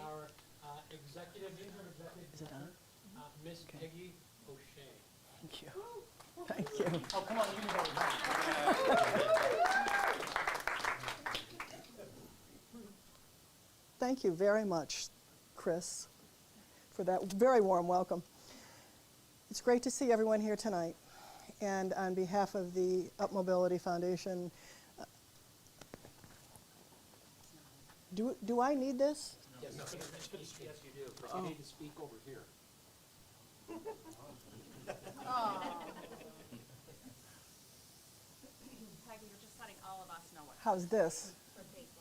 our interim executive director, Miss Peggy O'Shea. Thank you. Thank you. Oh, come on, give me that. Thank you very much, Chris, for that very warm welcome. It's great to see everyone here tonight. And on behalf of the UpMobility Foundation, do I need this? Yes, no, yes, you do. But you need to speak over here. Peggy, you're just letting all of us know what. How's this?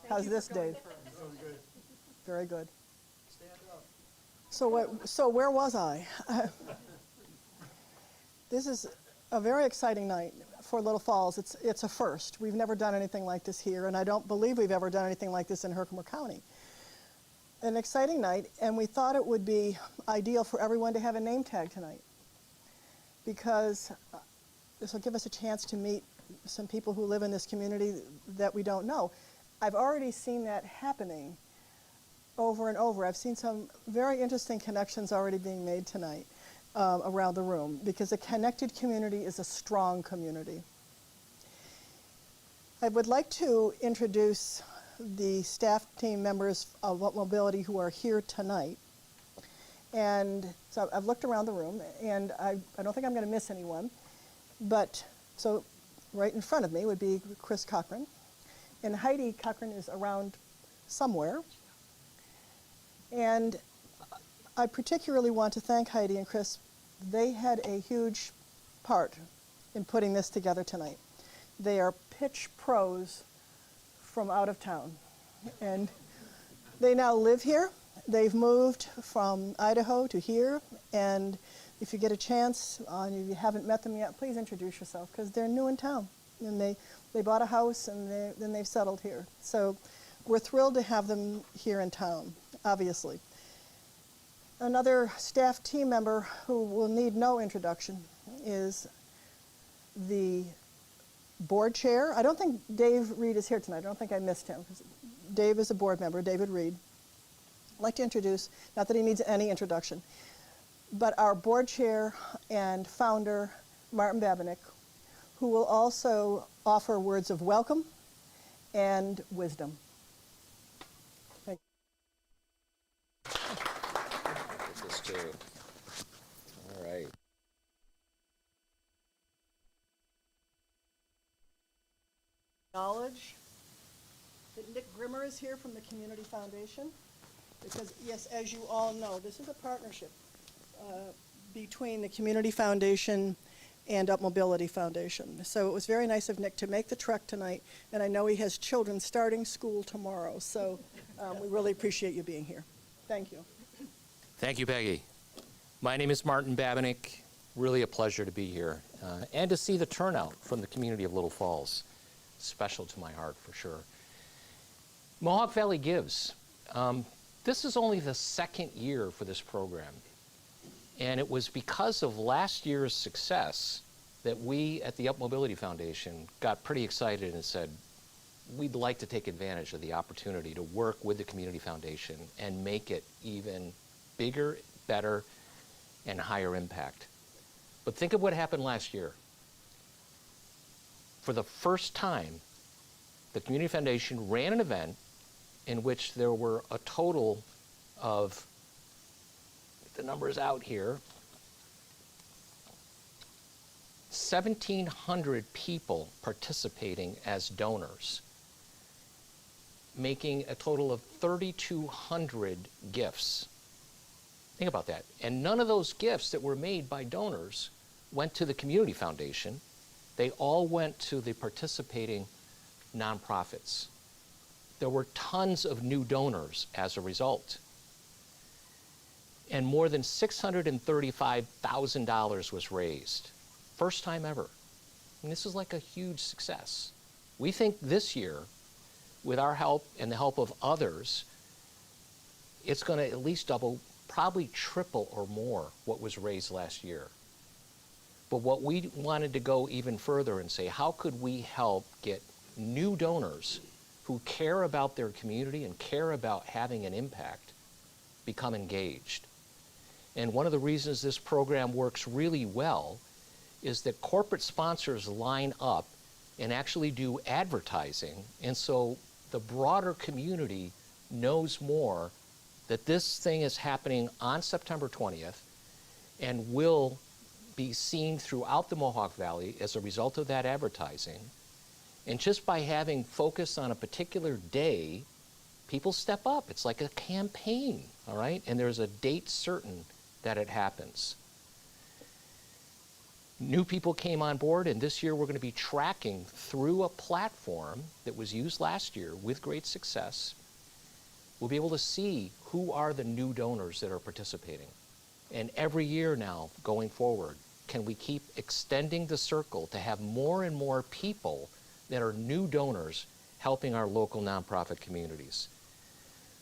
How's this, Dave? Good. Very good. Stand up. So where was I? This is a very exciting night for Little Falls. It's a first. We've never done anything like this here, and I don't believe we've ever done anything like this in Herkimer County. An exciting night, and we thought it would be ideal for everyone to have a name tag tonight, because this will give us a chance to meet some people who live in this community that we don't know. I've already seen that happening over and over. I've seen some very interesting connections already being made tonight around the room, because a connected community is a strong community. I would like to introduce the staff team members of UpMobility who are here tonight. And so I've looked around the room, and I don't think I'm going to miss anyone. But so right in front of me would be Chris Cochran. And Heidi Cochran is around somewhere. And I particularly want to thank Heidi and Chris. They had a huge part in putting this together tonight. They are pitch pros from out of town. And they now live here. They've moved from Idaho to here. And if you get a chance, and if you haven't met them yet, please introduce yourself, because they're new in town. And they bought a house, and then they've settled here. So we're thrilled to have them here in town, obviously. Another staff team member who will need no introduction is the board chair. I don't think Dave Reed is here tonight. I don't think I missed him. Dave is a board member, David Reed. I'd like to introduce, not that he needs any introduction, but our board chair and founder, Martin Babinick, who will also offer words of welcome and wisdom. Thank you. This too. All right. Acknowledge that Nick Grimmer is here from the Community Foundation, because yes, as you all know, this is a partnership between the Community Foundation and UpMobility Foundation. So it was very nice of Nick to make the trek tonight, and I know he has children starting school tomorrow, so we really appreciate you being here. Thank you. Thank you, Peggy. My name is Martin Babinick. Really a pleasure to be here and to see the turnout from the community of Little Falls. Special to my heart, for sure. Mohawk Valley Gives. This is only the second year for this program. And it was because of last year's success that we at the UpMobility Foundation got pretty excited and said, we'd like to take advantage of the opportunity to work with the Community Foundation and make it even bigger, better, and higher impact. But think of what happened last year. For the first time, the Community Foundation ran an event in which there were a total of, the numbers out here, 1,700 people participating as donors, making a total of 3,200 gifts. Think about that. And none of those gifts that were made by donors went to the Community Foundation. They all went to the participating nonprofits. There were tons of new donors as a result. And more than $635,000 was raised. First time ever. And this is like a huge success. We think this year, with our help and the help of others, it's going to at least double, probably triple or more what was raised last year. But what we wanted to go even further and say, how could we help get new donors who care about their community and care about having an impact become engaged. And one of the reasons this program works really well is that corporate sponsors line up and actually do advertising. And so the broader community knows more that this thing is happening on September 20th and will be seen throughout the Mohawk Valley as a result of that advertising. And just by having focus on a particular day, people step up. It's like a campaign, all right? And there's a date certain that it happens. New people came on board, and this year we're going to be tracking through a platform that was used last year with great success. We'll be able to see who are the new donors that are participating. And every year now, going forward, can we keep extending the circle to have more and more people that are new donors helping our local nonprofit communities.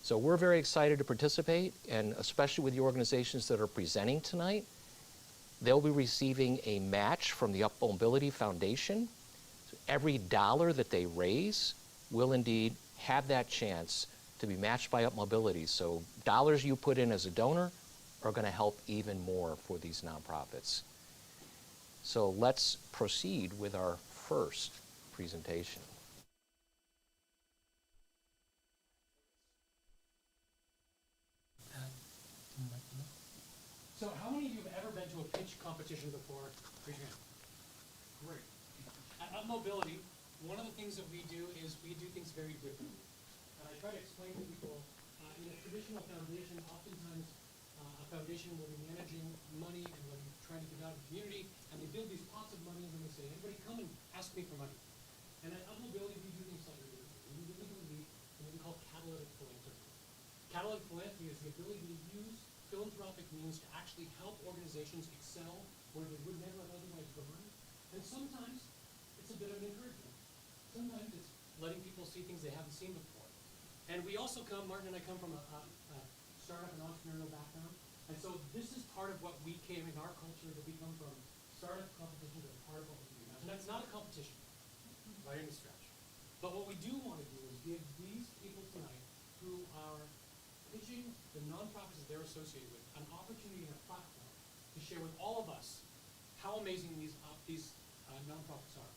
So we're very excited to participate, and especially with the organizations that are presenting tonight. They'll be receiving a match from the UpMobility Foundation. So every dollar that they raise will indeed have that chance to be matched by UpMobility. So dollars you put in as a donor are going to help even more for these nonprofits. So let's proceed with our first presentation. So how many of you have ever been to a pitch competition before? Raise your hand. Great. At UpMobility, one of the things that we do is we do things very differently. And I try to explain to people, in a traditional foundation, oftentimes a foundation will be managing money and will be trying to give out to the community, and they build these pots of money and then they say, everybody come and ask me for money. And at UpMobility, we do things slightly differently. We believe in what we call catalytic philanthropy. Catalytic philanthropy is the ability to use philanthropic means to actually help organizations excel where they would never have otherwise gone. And sometimes it's a bit of an encouragement. Sometimes it's letting people see things they haven't seen before. And we also come, Martin and I come from a startup and entrepreneurial background. And so this is part of what we came in our culture, that we come from startup competitions as part of what we do. And that's not a competition by any stretch. But what we do want to do is give these people tonight who are pitching the nonprofits that they're associated with an opportunity and a platform to share with all of us how amazing these nonprofits are.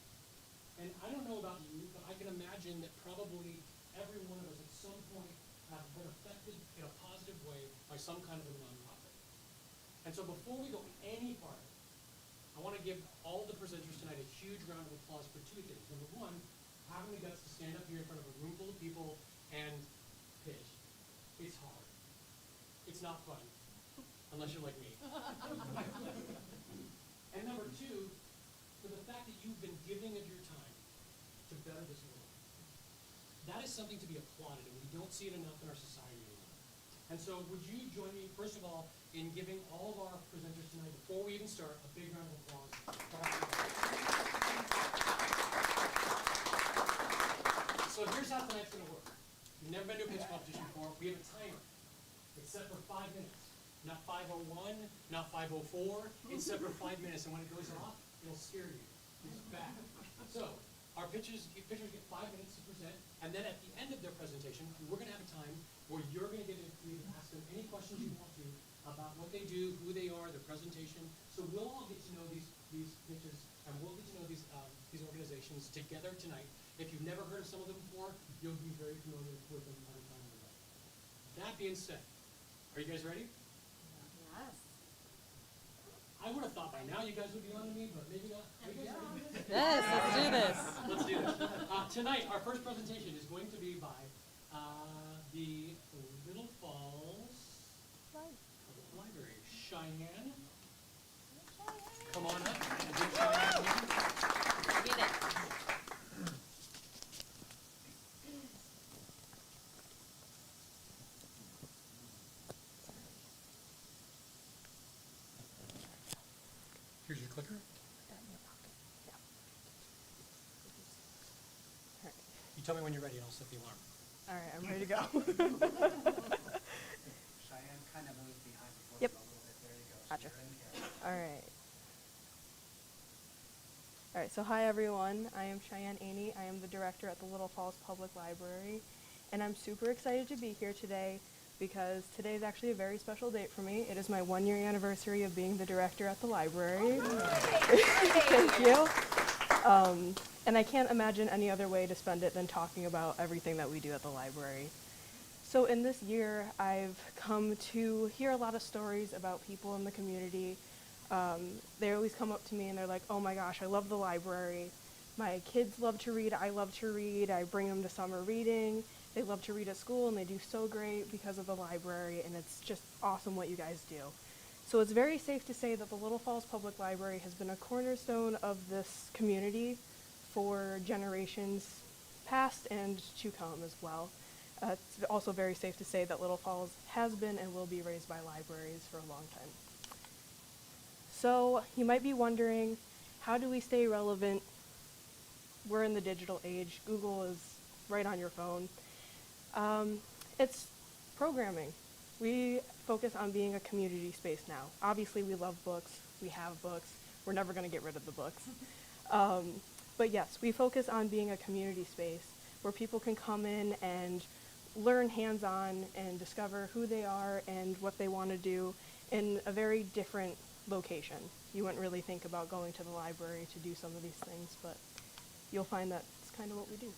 And I don't know about you, but I can imagine that probably every one of us at some point have been affected in a positive way by some kind of a nonprofit. And so before we go any farther, I want to give all the presenters tonight a huge round of applause for two things. Number one, having the guts to stand up here in front of a room full of people and pitch. It's hard. It's not fun, unless you're like me. And number two, for the fact that you've been giving of your time to better this world. That is something to be applauded, and we don't see it enough in our society anymore. And so would you join me, first of all, in giving all of our presenters tonight, before we even start, a big round of applause. So here's how tonight's going to work. You've never been to a pitch competition before. We have a timer. It's set for 5 minutes. Not 5:01, not 5:04. It's set for 5 minutes, and when it goes off, it'll scare you. It's back. So our pitchers get 5 minutes to present, and then at the end of their presentation, we're going to have a time where you're going to get to ask them any questions you want to about what they do, who they are, their presentation. So we'll all get to know these pitches, and we'll get to know these organizations together tonight. If you've never heard of some of them before, you'll be very familiar with them by the time we're done. That being said, are you guys ready? Yes. I would have thought by now you guys would be on to me, but maybe not. Are you guys ready? Yes, let's do this. Let's do this. Tonight, our first presentation is going to be by the Little Falls Public Library. Cheyenne. Come on up. Give Cheyenne a hand. Get it. Here's your clicker. You tell me when you're ready and I'll set the alarm. All right, I'm ready to go. Cheyenne kind of moves behind before Yep. a little bit. There you go. So Gotcha. you're in here. All right. All right, so hi everyone. I am Cheyenne Aney. I am the director at the Little Falls Public Library, and I'm super excited to be here today because today is actually a very special date for me. It is my 1-year anniversary of being the director at the library. Thank you. And I can't imagine any other way to spend it than talking about everything that we do at the library. So in this year, I've come to hear a lot of stories about people in the community. They always come up to me and they're like, oh my gosh, I love the library. My kids love to read, I love to read, I bring them to summer reading. They love to read at school and they do so great because of the library, and it's just awesome what you guys do. So it's very safe to say that the Little Falls Public Library has been a cornerstone of this community for generations past and to come as well. It's also very safe to say that Little Falls has been and will be raised by libraries for a long time. So you might be wondering, how do we stay relevant? We're in the digital age. Google is right on your phone. It's programming. We focus on being a community space now. Obviously, we love books. We have books. We're never going to get rid of the books. But yes, we focus on being a community space where people can come in and learn hands-on and discover who they are and what they want to do in a very different location. You wouldn't really think about going to the library to do some of these things, but you'll find that it's kind of what we do.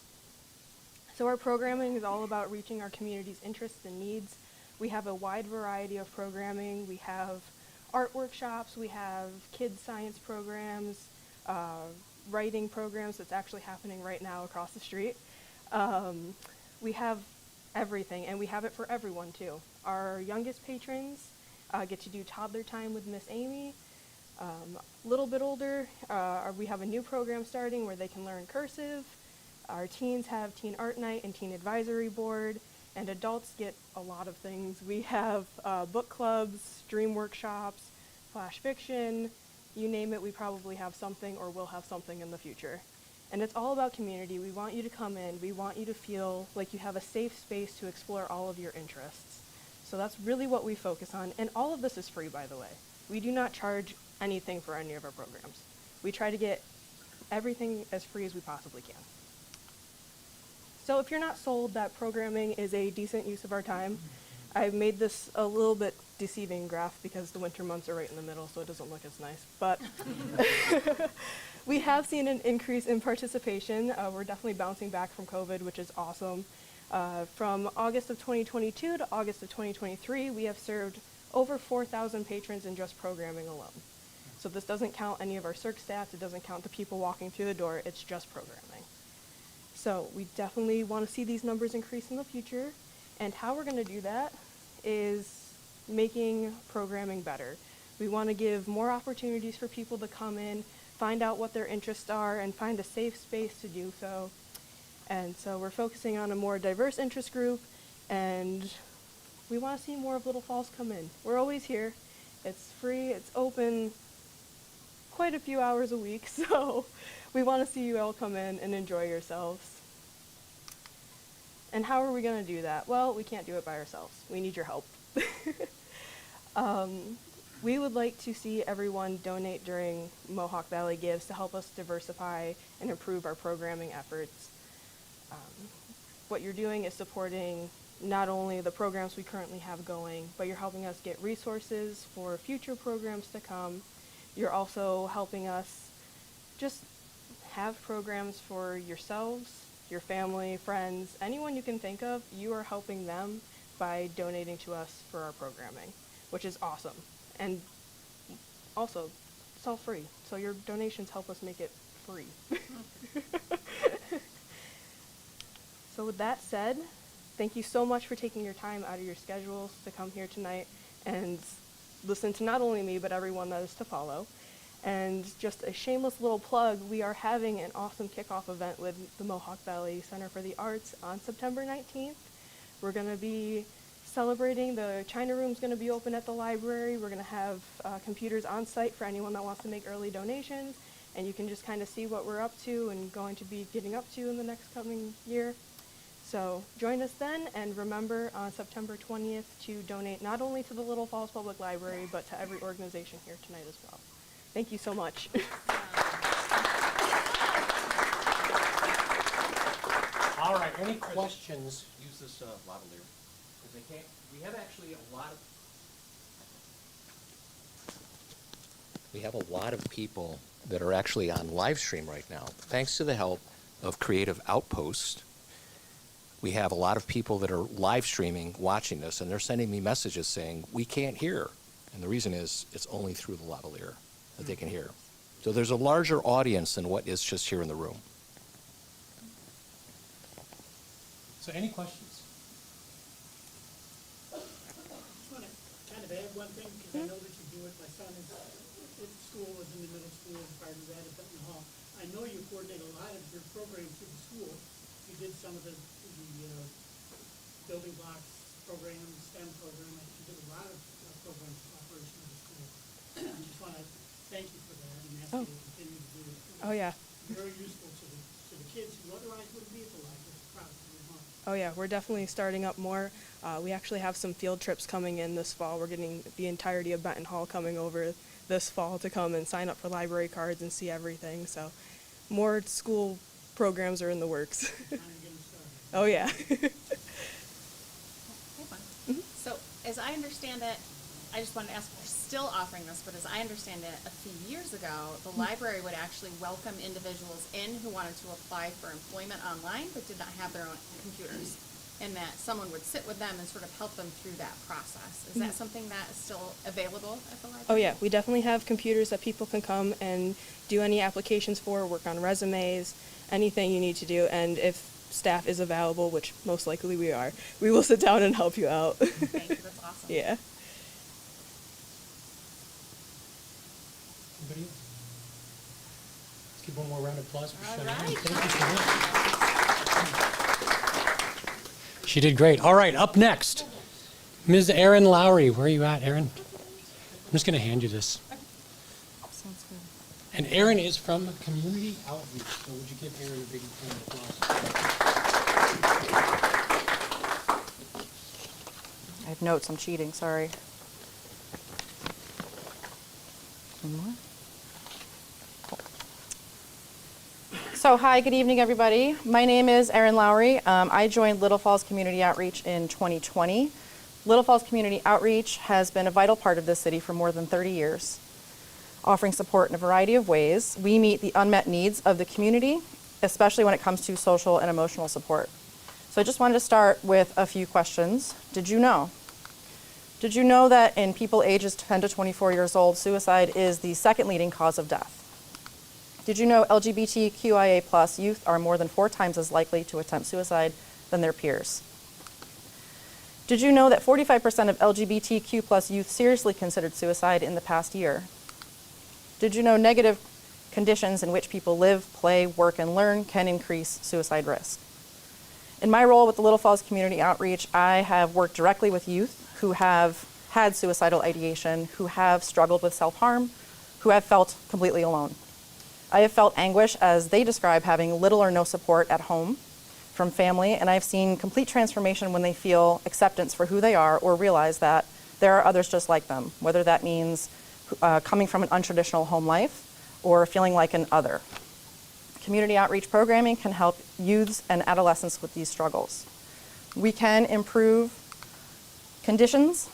So our programming is all about reaching our community's interests and needs. We have a wide variety of programming. We have art workshops, we have kids science programs, writing programs that's actually happening right now across the street. We have everything, and we have it for everyone too. Our youngest patrons get to do toddler time with Miss Amy. A little bit older, we have a new program starting where they can learn cursive. Our teens have Teen Art Night and Teen Advisory Board, and adults get a lot of things. We have book clubs, dream workshops, flash fiction, you name it, we probably have something or will have something in the future. And it's all about community. We want you to come in. We want you to feel like you have a safe space to explore all of your interests. So that's really what we focus on. And all of this is free, by the way. We do not charge anything for any of our programs. We try to get everything as free as we possibly can. So if you're not sold that programming is a decent use of our time, I've made this a little bit deceiving graph because the winter months are right in the middle, so it doesn't look as nice. But we have seen an increase in participation. We're definitely bouncing back from COVID, which is awesome. From August of 2022 to August of 2023, we have served over 4,000 patrons in just programming alone. So this doesn't count any of our circ stats, it doesn't count the people walking through the door, it's just programming. So we definitely want to see these numbers increase in the future, and how we're going to do that is making programming better. We want to give more opportunities for people to come in, find out what their interests are, and find a safe space to do so. And so we're focusing on a more diverse interest group, and we want to see more of Little Falls come in. We're always here. It's free, it's open quite a few hours a week, so we want to see you all come in and enjoy yourselves. And how are we going to do that? Well, we can't do it by ourselves. We need your help. We would like to see everyone donate during Mohawk Valley Gives to help us diversify and improve our programming efforts. What you're doing is supporting not only the programs we currently have going, but you're helping us get resources for future programs to come. You're also helping us just have programs for yourselves, your family, friends, anyone you can think of. You are helping them by donating to us for our programming, which is awesome. And also, it's all free, so your donations help us make it free. So with that said, thank you so much for taking your time out of your schedules to come here tonight and listen to not only me, but everyone that is to follow. And just a shameless little plug, we are having an awesome kickoff event with the Mohawk Valley Center for the Arts on September 19th. We're going to be celebrating. The China Room's going to be open at the library. We're going to have computers on site for anyone that wants to make early donations, and you can just kind of see what we're up to and going to be getting up to in the next coming year. So join us then, and remember on September 20th to donate not only to the Little Falls Public Library, but to every organization here tonight as well. Thank you so much. All right, any questions? Use this lavalier. they can't, we have actually a lot of people that are actually on live stream right now. Thanks to the help of Creative Outpost, we have a lot of people that are live streaming, watching this, and they're sending me messages saying, we can't hear. And the reason is, it's only through the lavalier that they can hear. So there's a larger audience than what is just here in the room. So any questions? I just want to kind of add one thing, because I know that you do it. My son is at school, was in the middle school, and prior to that at Benton Hall. I know you coordinate a lot of your programs through the school. You did some of the building blocks program, STEM program. You did a lot of programs in operation of the school. I just want to thank you for that and ask you to continue to do it. Oh, yeah. Very useful to the kids who otherwise wouldn't be at the library. Proud of your mom. Oh yeah, we're definitely starting up more. We actually have some field trips coming in this fall. We're getting the entirety of Benton Hall coming over this fall to come and sign up for library cards and see everything. So more school programs are in the works. Kind of getting started. Oh yeah. So as I understand it, I just wanted to ask, if you're still offering this, but as I understand it, a few years ago, the library would actually welcome individuals in who wanted to apply for employment online but did not have their own computers, and that someone would sit with them and sort of help them through that process. Is that something that is still available at the library? Oh yeah, we definitely have computers that people can come and do any applications for, work on resumes, anything you need to do, and if staff is available, which most likely we are, we will sit down and help you out. Thank you, that's awesome. Yeah. Anybody else? Let's give one more round of applause for All Cheyenne. right. Thank you so much. She did great. All right, up next, Ms. Erin Lowry. Where are you at, Erin? I'm just going to hand you this. Sounds good. And Erin is from Community Outreach. So would you give Erin a big round of applause? I have notes, I'm cheating, sorry. One more. Cool. So, hi, good evening, everybody. My name is Erin Lowry. I joined Little Falls Community Outreach in 2020. Little Falls Community Outreach has been a vital part of this city for more than 30 years, offering support in a variety of ways. We meet the unmet needs of the community, especially when it comes to social and emotional support. So I just wanted to start with a few questions. Did you know? Did you know that in people ages 10 to 24 years old, suicide is the second leading cause of death? Did you know LGBTQIA+ youth are more than 4 times as likely to attempt suicide than their peers? Did you know that 45% of LGBTQ+ youth seriously considered suicide in the past year? Did you know negative conditions in which people live, play, work, and learn can increase suicide risk? In my role with the Little Falls Community Outreach, I have worked directly with youth who have had suicidal ideation, who have struggled with self-harm, who have felt completely alone. I have felt anguish as they describe having little or no support at home from family, and I've seen complete transformation when they feel acceptance for who they are or realize that there are others just like them, whether that means coming from an untraditional home life or feeling like an other. Community outreach programming can help youths and adolescents with these struggles. We can improve conditions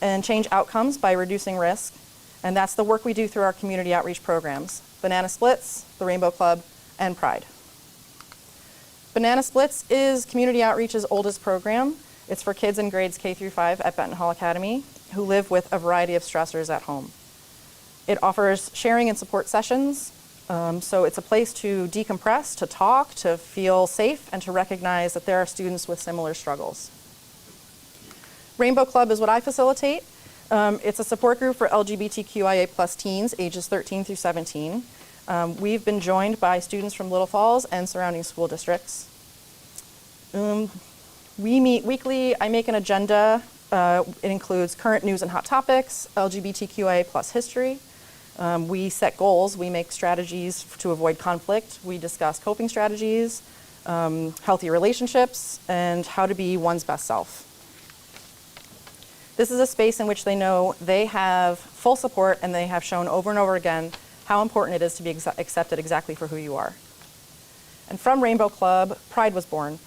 and change outcomes by reducing risk, and that's the work we do through our community outreach programs, Banana Splits, the Rainbow Club, and Pride. Banana Splits is Community Outreach's oldest program. It's for kids in grades K through 5 at Benton Hall Academy who live with a variety of stressors at home. It offers sharing and support sessions, so it's a place to decompress, to talk, to feel safe, and to recognize that there are students with similar struggles. Rainbow Club is what I facilitate. It's a support group for LGBTQIA+ teens ages 13 through 17. We've been joined by students from Little Falls and surrounding school districts. We meet weekly. I make an agenda. It includes current news and hot topics, LGBTQIA+ history. We set goals. We make strategies to avoid conflict. We discuss coping strategies, healthy relationships, and how to be one's best self. This is a space in which they know they have full support, and they have shown over and over again how important it is to be accepted exactly for who you are. And from Rainbow Club, Pride was born.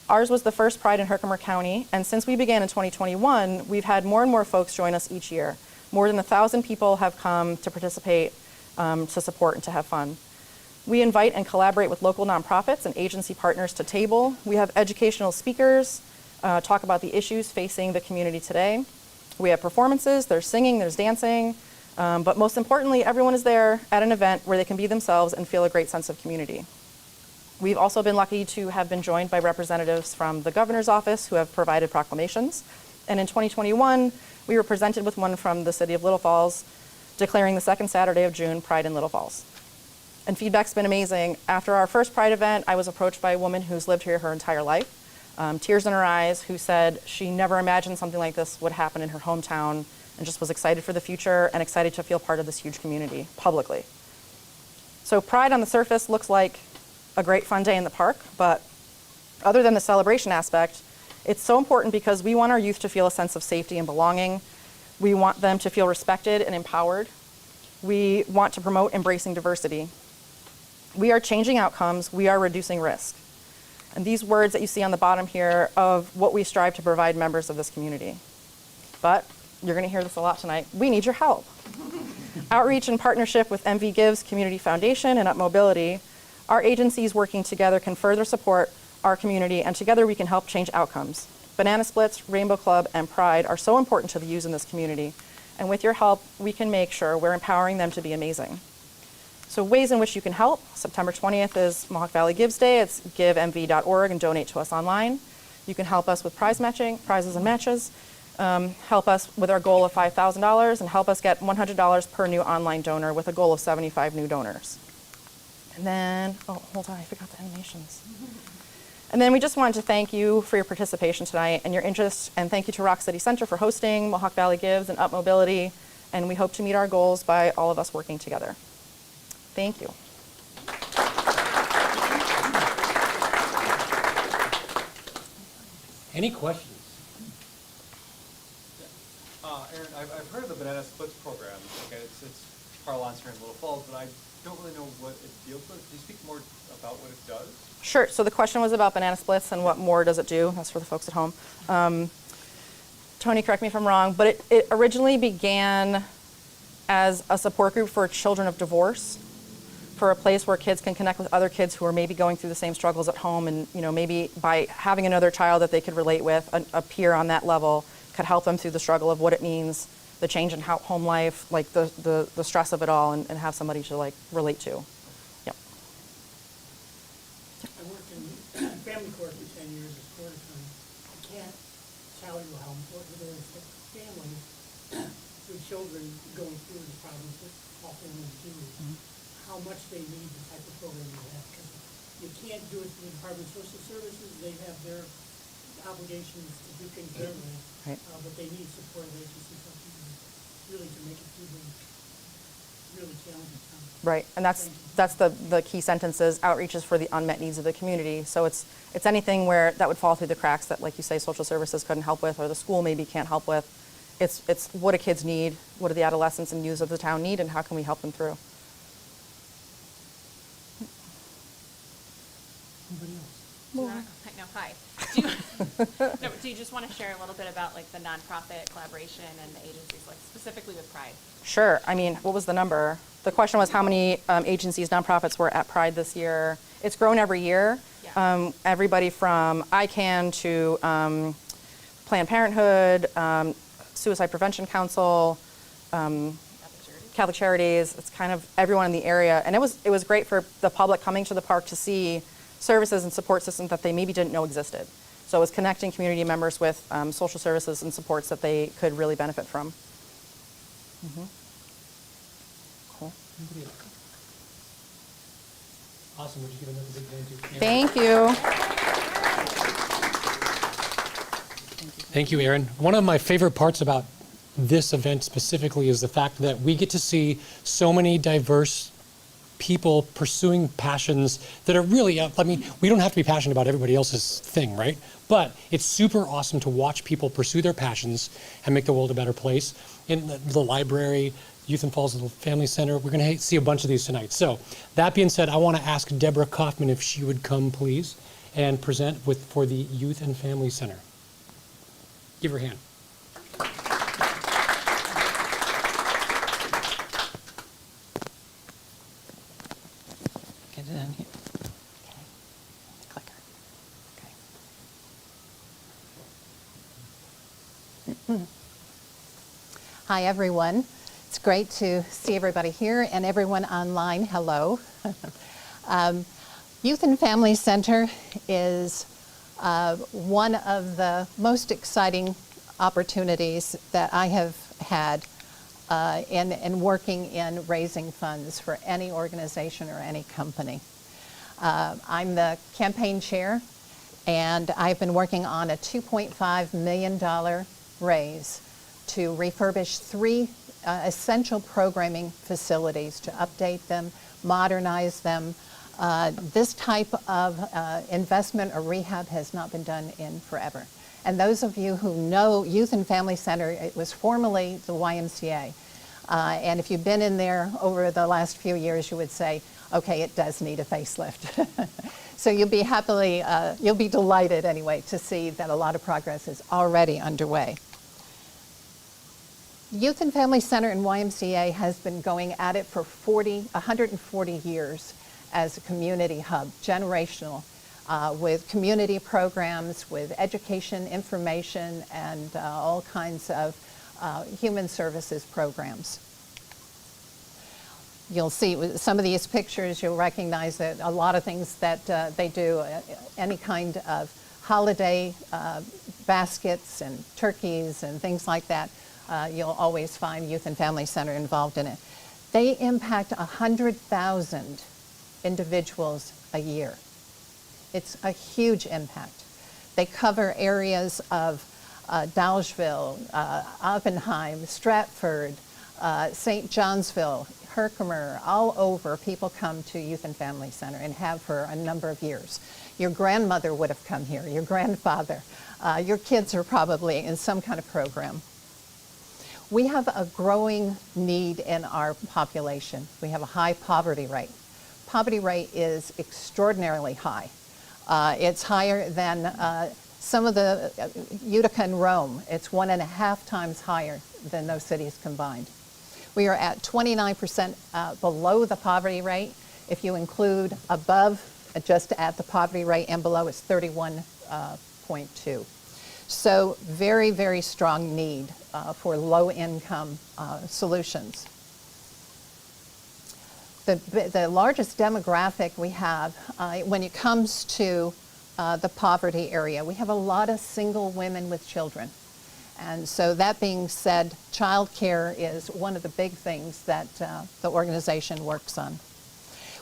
Ours was the first Pride in Herkimer County, and since we began in 2021, we've had more and more folks join us each year. More than 1,000 people have come to participate, to support, and to have fun. We invite and collaborate with local nonprofits and agency partners to table. We have educational speakers talk about the issues facing the community today. We have performances, there's singing, there's dancing, but most importantly, everyone is there at an event where they can be themselves and feel a great sense of community. We've also been lucky to have been joined by representatives from the governor's office who have provided proclamations. And in 2021, we were presented with one from the city of Little Falls, declaring the second Saturday of June Pride in Little Falls. And feedback's been amazing. After our first Pride event, I was approached by a woman who's lived here her entire life, tears in her eyes, who said she never imagined something like this would happen in her hometown and just was excited for the future and excited to feel part of this huge community publicly. So Pride on the surface looks like a great fun day in the park, but other than the celebration aspect, it's so important because we want our youth to feel a sense of safety and belonging. We want them to feel respected and empowered. We want to promote embracing diversity. We are changing outcomes, we are reducing risk. And these words that you see on the bottom here of what we strive to provide members of this community. But you're going to hear this a lot tonight. We need your help. Outreach in partnership with MV Gives Community Foundation and UpMobility, our agencies working together can further support our community, and together we can help change outcomes. Banana Splits, Rainbow Club, and Pride are so important to the youth in this community, and with your help, we can make sure we're empowering them to be amazing. So ways in which you can help: September 20th is Mohawk Valley Gives Day. It's givemv.org and donate to us online. You can help us with prizes and matches, help us with our goal of $5,000, and help us get $100 per new online donor with a goal of 75 new donors. And then, oh, hold on, I forgot the animations. And then we just wanted to thank you for your participation tonight and your interest, and thank you to Rock City Center for hosting Mohawk Valley Gives and UpMobility, and we hope to meet our goals by all of us working together. Thank you. Any questions? Aaron, I've heard of the Banana Splits program. Okay, it's parlance here in Little Falls, but I don't really know what it deals with. Can you speak more about what it does? Sure. So the question was about Banana Splits and what more does it do. That's for the folks at home. Tony, correct me if I'm wrong, but it originally began as a support group for children of divorce, for a place where kids can connect with other kids who are maybe going through the same struggles at home, and maybe by having another child that they could relate with, a peer on that level, could help them through the struggle of what it means, the change in home life, like the stress of it all, and have somebody to relate to. Yep. I worked in family court for 10 years as court attorney. I can't tell you how important it is that families with children going through the problems that all families do, how much they need the type of program you have. Because you can't do it through the Department of Social Services. They have their obligations to do things their way, Right. But they need support of agencies like you really to make it through the really challenging time. Right, and that's the key sentence is outreach is for the unmet needs of the community. So it's anything where that would fall through the cracks that, like you say, social services couldn't help with, or the school maybe can't help with. It's what do kids need, what do the adolescents and youth of the town need, and how can we help them through? Anybody else? No, hi. Do you just want to share a little bit about the nonprofit collaboration and the agencies, specifically with Pride? Sure. I mean, what was the number? The question was how many agencies, nonprofits were at Pride this year. It's grown every year. Yeah. Everybody from ICANN to Planned Parenthood, Suicide Prevention Council, Catholic Charities. It's kind of everyone in the area. And it was great for the public coming to the park to see services and support systems that they maybe didn't know existed. So it was connecting community members with social services and supports that they could really benefit from. Cool. Anybody else? Awesome. Would you give another big thank you? Thank you. Thank you, Aaron. One of my favorite parts about this event specifically is the fact that we get to see so many diverse people pursuing passions that are really, I mean, we don't have to be passionate about everybody else's thing, right? But it's super awesome to watch people pursue their passions and make the world a better place. In the library, Youth and Falls Little Family Center, we're going to see a bunch of these tonight. So that being said, I want to ask Deborah Kaufman if she would come, please. and present for the Youth and Family Center. Give her a hand. Get it in here. Okay. Clicker. Okay. Hi, everyone. It's great to see everybody here and everyone online. Hello. Youth and Family Center is one of the most exciting opportunities that I have had in working in raising funds for any organization or any company. I'm the campaign chair, and I've been working on a $2.5 million raise to refurbish 3 essential programming facilities, to update them, modernize them. This type of investment or rehab has not been done in forever. And those of you who know Youth and Family Center, it was formerly the YMCA. And if you've been in there over the last few years, you would say, okay, it does need a facelift. So you'll be delighted anyway to see that a lot of progress is already underway. Youth and Family Center and YMCA has been going at it for 140 years as a community hub, generational, with community programs, with education, information, and all kinds of human services programs. You'll see some of these pictures, you'll recognize that a lot of things that they do, any kind of holiday baskets and turkeys and things like that, you'll always find Youth and Family Center involved in it. They impact 100,000 individuals a year. It's a huge impact. They cover areas of Dalesville, Oppenheim, Stratford, St. Johnsville, Herkimer, all over. People come to Youth and Family Center and have for a number of years. Your grandmother would have come here, your grandfather. Your kids are probably in some kind of program. We have a growing need in our population. We have a high poverty rate. Poverty rate is extraordinarily high. It's higher than some of the Utica and Rome. It's 1.5 times higher than those cities combined. We are at 29% below the poverty rate. If you include above, just at the poverty rate, and below, it's 31.2. So very, very strong need for low-income solutions. The largest demographic we have when it comes to the poverty area, we have a lot of single women with children. And so that being said, child care is one of the big things that the organization works on.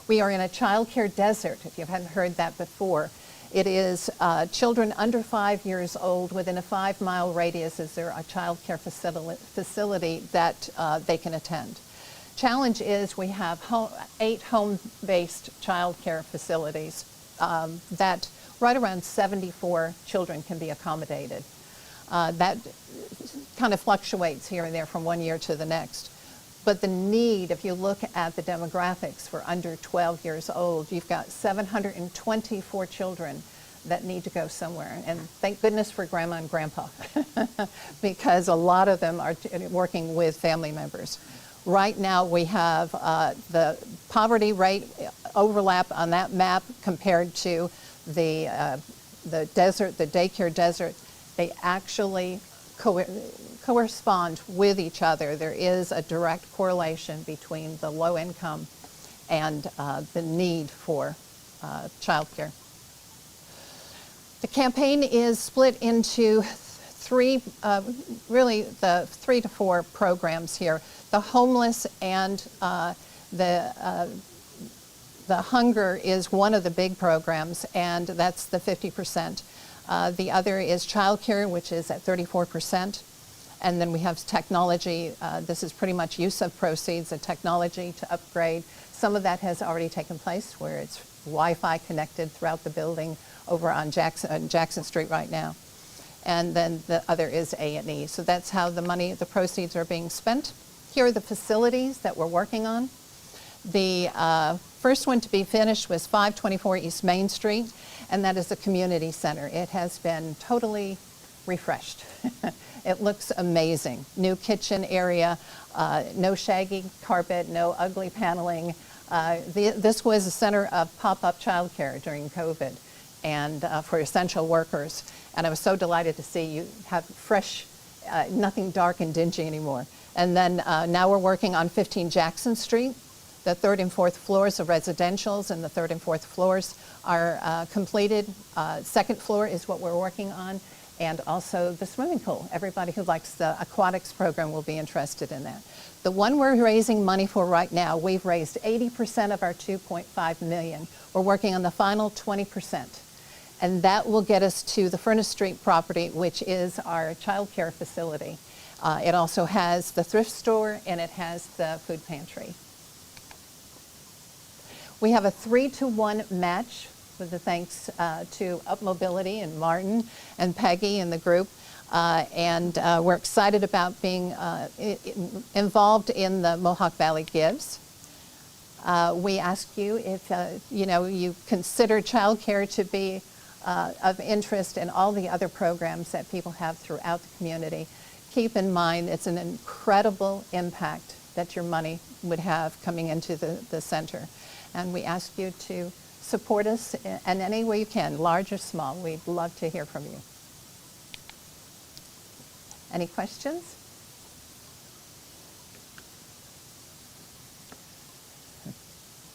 We are in a child care desert, if you haven't heard that before. It is children under 5 years old. Within a 5-mile radius is there a child care facility that they can attend. Challenge is we have 8 home-based child care facilities that right around 74 children can be accommodated. That kind of fluctuates here and there from one year to the next. But the need, if you look at the demographics for under 12 years old, you've got 724 children that need to go somewhere. And thank goodness for grandma and grandpa, because a lot of them are working with family members. Right now we have the poverty rate overlap on that map compared to the desert, the daycare desert. They actually correspond with each other. There is a direct correlation between the low income and the need for childcare. The campaign is split into really the 3 to 4 programs here. The homeless and the hunger is one of the big programs, and that's the 50%. The other is childcare, which is at 34%. And then we have technology. This is pretty much use of proceeds of technology to upgrade. Some of that has already taken place, where it's Wi-Fi connected throughout the building over on Jackson Street right now. And then the other is A&E. So that's how the proceeds are being spent. Here are the facilities that we're working on. The first one to be finished was 524 East Main Street, and that is a community center. It has been totally refreshed. It looks amazing. New kitchen area, no shaggy carpet, no ugly paneling. This was a center of pop-up childcare during COVID and for essential workers. And I was so delighted to see you have fresh, nothing dark and dingy anymore. And then now we're working on 15 Jackson Street. The third and fourth floors of residentials and the third and fourth floors are completed. Second floor is what we're working on. And also the swimming pool. Everybody who likes the aquatics program will be interested in that. The one we're raising money for right now, we've raised 80% of our 2.5 million. We're working on the final 20%. And that will get us to the Furnace Street property, which is our child care facility. It also has the thrift store and it has the food pantry. We have a 3-to-1 match with the thanks to UpMobility and Martin and Peggy and the group. And we're excited about being involved in the Mohawk Valley Gives. We ask you if you consider childcare to be of interest in all the other programs that people have throughout the community. Keep in mind it's an incredible impact that your money would have coming into the center. And we ask you to support us in any way you can, large or small. We'd love to hear from you. Any questions?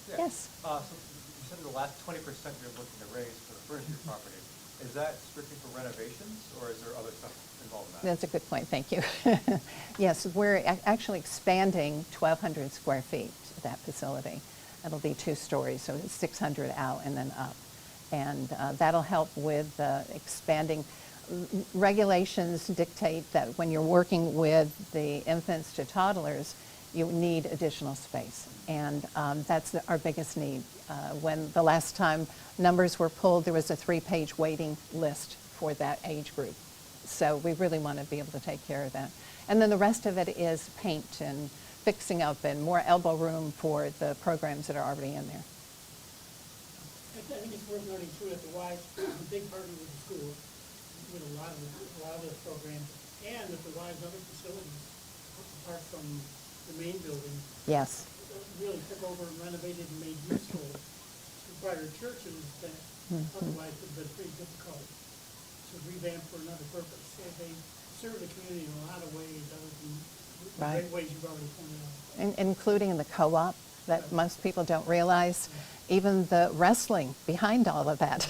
Yeah. Yes. So you said the last 20% you're looking to raise for the Furnace Street property. Is that strictly for renovations, or is there other stuff involved in that? That's a good point, thank you. Yes, we're actually expanding 1,200 square feet, that facility. It'll be 2 stories, so it's 600 out and then up. And that'll help with expanding. Regulations dictate that when you're working with the infants to toddlers, you need additional space. And that's our biggest need. When the last time numbers were pulled, there was a 3-page waiting list for that age group. So we really want to be able to take care of that. And then the rest of it is paint and fixing up and more elbow room for the programs that are already in there. I think it's worth noting too that the Y is a big partner with the school, with a lot of those programs, and that the Y's other facilities, apart from the main building, Yes. really took over and renovated and made useful to prior churches that otherwise would have been pretty difficult to revamp for another purpose. So they serve the community in a lot of ways other than the Right. great ways you've already pointed out. Including the co-op that most people don't realize, even the wrestling behind all of that.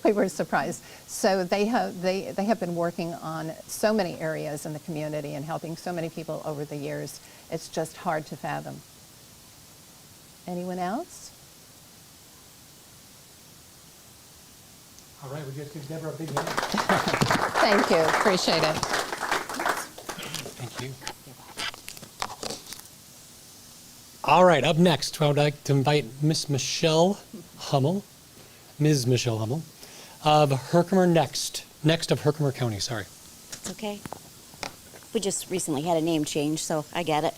We were surprised. So they have been working on so many areas in the community and helping so many people over the years. It's just hard to fathom. Anyone else? All right, we just give Deborah a big hand. Thank you, appreciate it. Thank you. All right, up next, I would like to invite Ms. Michelle Hummel of Herkimer Next of Herkimer County, sorry. It's okay. We just recently had a name change, so I get it.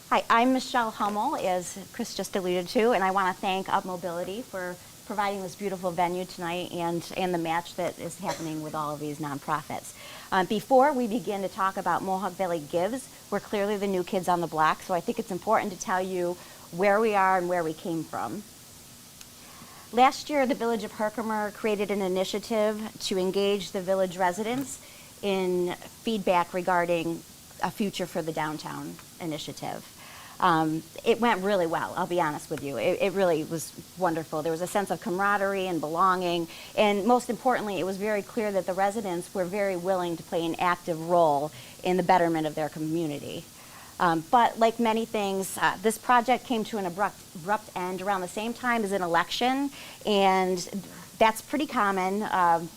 Hi, I'm Michelle Hummel, as Chris just alluded to, and I want to thank UpMobility for providing this beautiful venue tonight and the match that is happening with all of these nonprofits. Before we begin to talk about Mohawk Valley Gives, we're clearly the new kids on the block, so I think it's important to tell you where we are and where we came from. Last year, the Village of Herkimer created an initiative to engage the village residents in feedback regarding a future for the downtown initiative. It went really well, I'll be honest with you. It really was wonderful. There was a sense of camaraderie and belonging, and most importantly, it was very clear that the residents were very willing to play an active role in the betterment of their community. But like many things, this project came to an abrupt end around the same time as an election, and that's pretty common.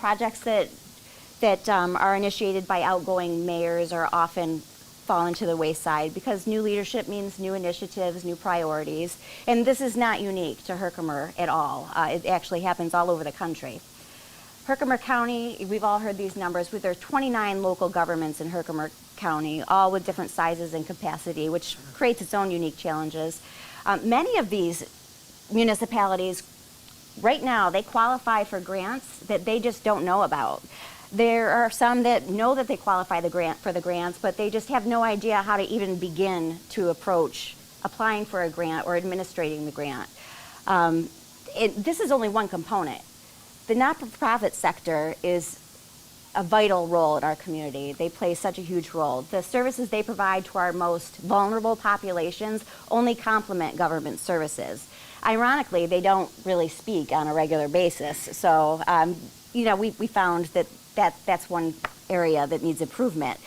Projects that are initiated by outgoing mayors are often fallen to the wayside because new leadership means new initiatives, new priorities, and this is not unique to Herkimer at all. It actually happens all over the country. Herkimer County, we've all heard these numbers. There are 29 local governments in Herkimer County, all with different sizes and capacity, which creates its own unique challenges. Many of these municipalities, right now, they qualify for grants that they just don't know about. There are some that know that they qualify for the grants, but they just have no idea how to even begin to approach applying for a grant or administrating the grant. This is only one component. The not-for-profit sector is a vital role in our community. They play such a huge role. The services they provide to our most vulnerable populations only complement government services. Ironically, they don't really speak on a regular basis. So, we found that that's one area that needs improvement.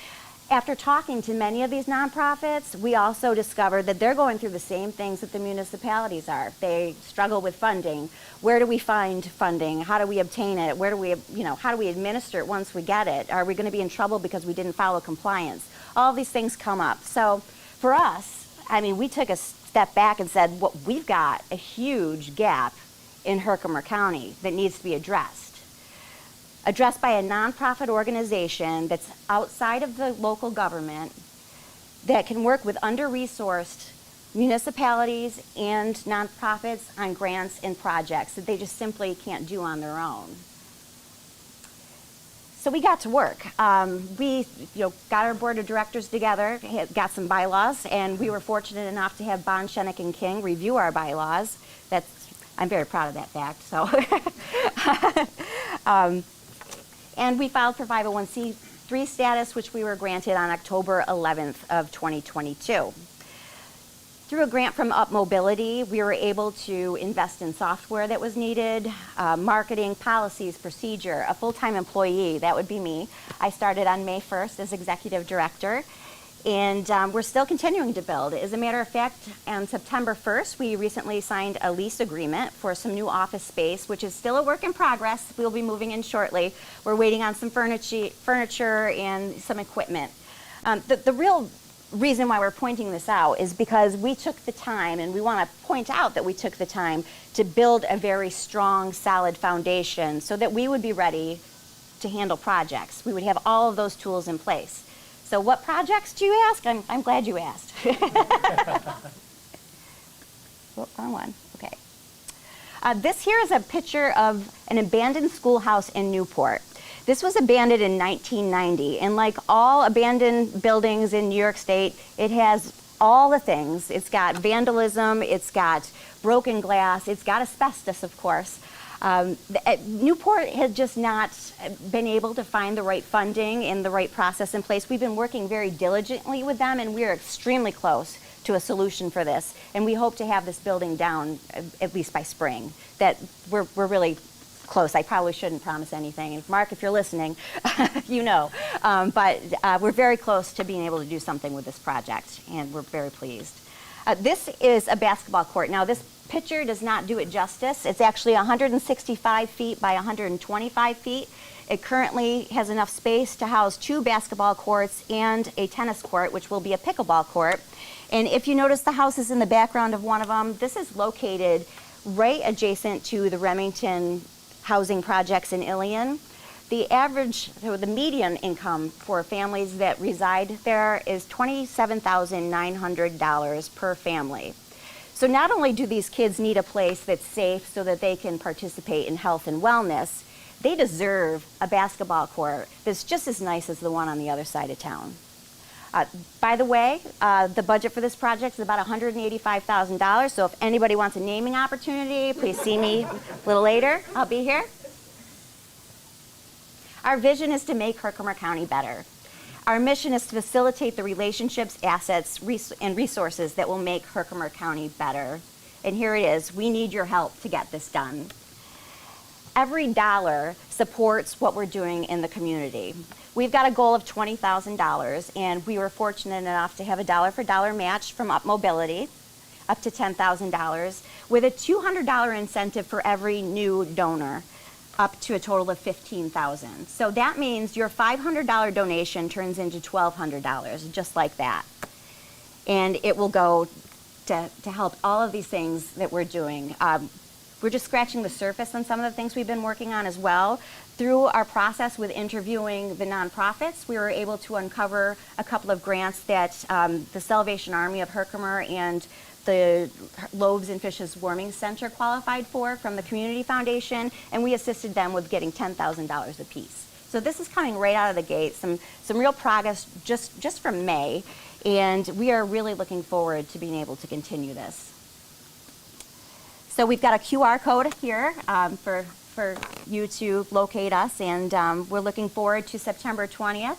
After talking to many of these nonprofits, we also discovered that they're going through the same things that the municipalities are. They struggle with funding. Where do we find funding? How do we obtain it? How do we administer it once we get it? Are we going to be in trouble because we didn't follow compliance? All of these things come up. So for us, we took a step back and said, we've got a huge gap in Herkimer County that needs to be addressed by a nonprofit organization that's outside of the local government that can work with under-resourced municipalities and nonprofits on grants and projects that they just simply can't do on their own. So we got to work. We got our board of directors together, got some bylaws, and we were fortunate enough to have Bond, Shenick, and King review our bylaws. I'm very proud of that fact. So. And we filed for 501c3 status, which we were granted on October 11th of 2022. Through a grant from UpMobility, we were able to invest in software that was needed, marketing, policies, procedure, a full-time employee, that would be me. I started on May 1st as executive director, and we're still continuing to build. As a matter of fact, on September 1st, we recently signed a lease agreement for some new office space, which is still a work in progress. We'll be moving in shortly. We're waiting on some furniture and some equipment. The real reason why we're pointing this out is because we took the time, and we want to point out that we took the time to build a very strong, solid foundation so that we would be ready to handle projects. We would have all of those tools in place. So what projects do you ask? I'm glad you asked. Wrong one. Okay. This here is a picture of an abandoned schoolhouse in Newport. This was abandoned in 1990, and like all abandoned buildings in New York State, it has all the things. It's got vandalism, it's got broken glass, it's got asbestos, of course. Newport had just not been able to find the right funding and the right process in place. We've been working very diligently with them, and we are extremely close to a solution for this. And we hope to have this building down at least by spring. That we're really close. I probably shouldn't promise anything. And Mark, if you're listening, you know. But we're very close to being able to do something with this project, and we're very pleased. This is a basketball court. Now, this picture does not do it justice. It's actually 165 feet by 125 feet. It currently has enough space to house 2 basketball courts and a tennis court, which will be a pickleball court. And if you notice the houses in the background of one of them, this is located right adjacent to the Remington housing projects in Ilion. The average, or the median income for families that reside there is $27,900 per family. So not only do these kids need a place that's safe so that they can participate in health and wellness, they deserve a basketball court that's just as nice as the one on the other side of town. By the way, the budget for this project is about $185,000, so if anybody wants a naming opportunity, please see me a little later. I'll be here. Our vision is to make Herkimer County better. Our mission is to facilitate the relationships, assets, and resources that will make Herkimer County better. And here it is. We need your help to get this done. Every dollar supports what we're doing in the community. We've got a goal of $20,000, and we were fortunate enough to have a dollar-for-dollar match from UpMobility, up to $10,000, with a $200 incentive for every new donor, up to a total of $15,000. So that means your $500 donation turns into $1,200, just like that. And it will go to help all of these things that we're doing. we're just scratching the surface on some of the things we've been working on as well. Through our process with interviewing the nonprofits, we were able to uncover a couple of grants that the Salvation Army of Herkimer and the Loaves and Fishes Warming Center qualified for from the Community Foundation, and we assisted them with getting $10,000 apiece. So this is coming right out of the gate, some real progress just from May, and we are really looking forward to being able to continue this. So we've got a QR code here for you to locate us, and we're looking forward to September 20th,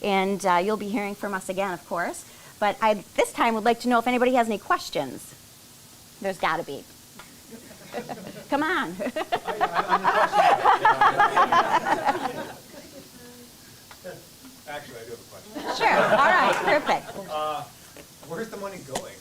and you'll be hearing from us again, of course. But I, this time, would like to know if anybody has any questions. There's got to be. Come on. Actually, I do have a question. Sure. All right. Perfect. Where's the money going?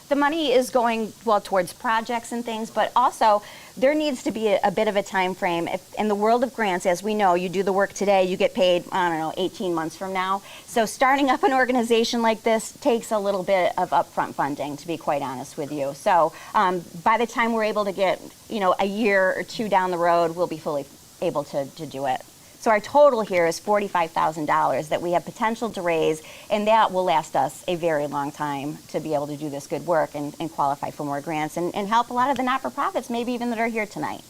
The money is going, well, towards projects and things, but also there needs to be a bit of a time frame. If, in the world of grants, as we know, you do the work today, you get paid, I don't know, 18 months from now. So starting up an organization like this takes a little bit of upfront funding, to be quite honest with you. So by the time we're able to get, you know, a year or two down the road, we'll be fully able to do it. So our total here is $45,000 that we have potential to raise, and that will last us a very long time to be able to do this good work and qualify for more grants and help a lot of the not-for-profits, maybe even that are here tonight.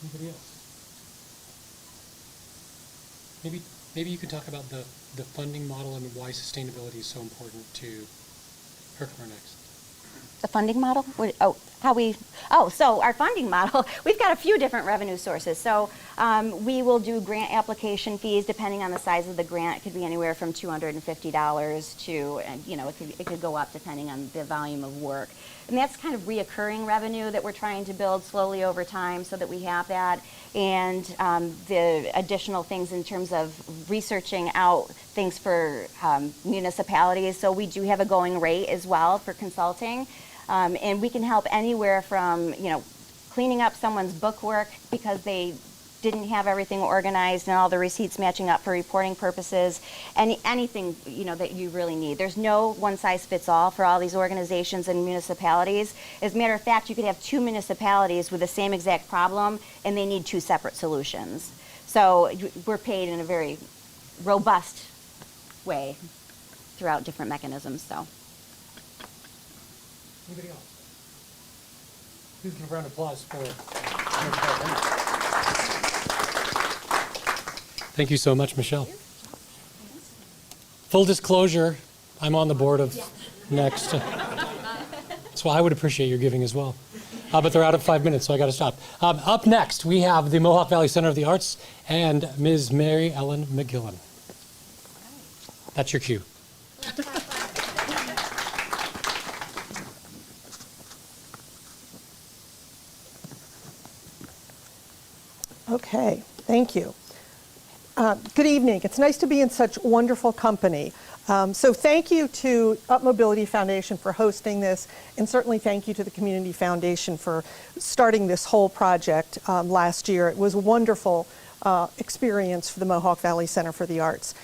Anybody else? Maybe you could talk about the funding model and why sustainability is so important to Herkimer Next. The funding model? So our funding model, we've got a few different revenue sources. So we will do grant application fees depending on the size of the grant. It could be anywhere from $250 to, you know, it could go up depending on the volume of work. And that's kind of reoccurring revenue that we're trying to build slowly over time so that we have that. And the additional things in terms of researching out things for municipalities. So we do have a going rate as well for consulting. And we can help anywhere from, you know, cleaning up someone's bookwork because they didn't have everything organized and all the receipts matching up for reporting purposes, anything, you know, that you really need. There's no one-size-fits-all for all these organizations and municipalities. As a matter of fact, you could have two municipalities with the same exact problem and they need two separate solutions. So we're paid in a very robust way throughout different mechanisms. So. Anybody else? Please give a round of applause for. Thank you so much, Michelle. Full disclosure, I'm on the board of Next. So I would appreciate your giving as well. But they're out of 5 minutes, so I got to stop. Up next, we have the Mohawk Valley Center of the Arts and Ms. Mary Ellen McGillen. That's your cue. Okay, thank you. Good evening. It's nice to be in such wonderful company. So thank you to UpMobility Foundation for hosting this, and certainly thank you to the Community Foundation for starting this whole project last year. It was a wonderful experience for the Mohawk Valley Center for the Arts.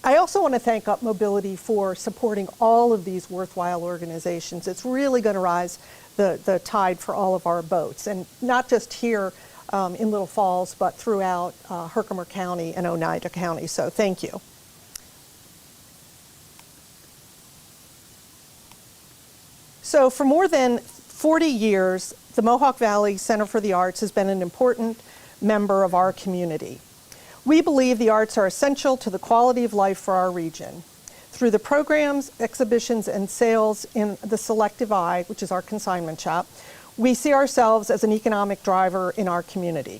I also want to thank UpMobility for supporting all of these worthwhile organizations. It's really going to rise the tide for all of our boats, and not just here in Little Falls, but throughout Herkimer County and Oneida County, so thank you. So for more than 40 years, the Mohawk Valley Center for the Arts has been an important member of our community. We believe the arts are essential to the quality of life for our region. Through the programs, exhibitions, and sales in the Selective Eye, which is our consignment shop, we see ourselves as an economic driver in our community.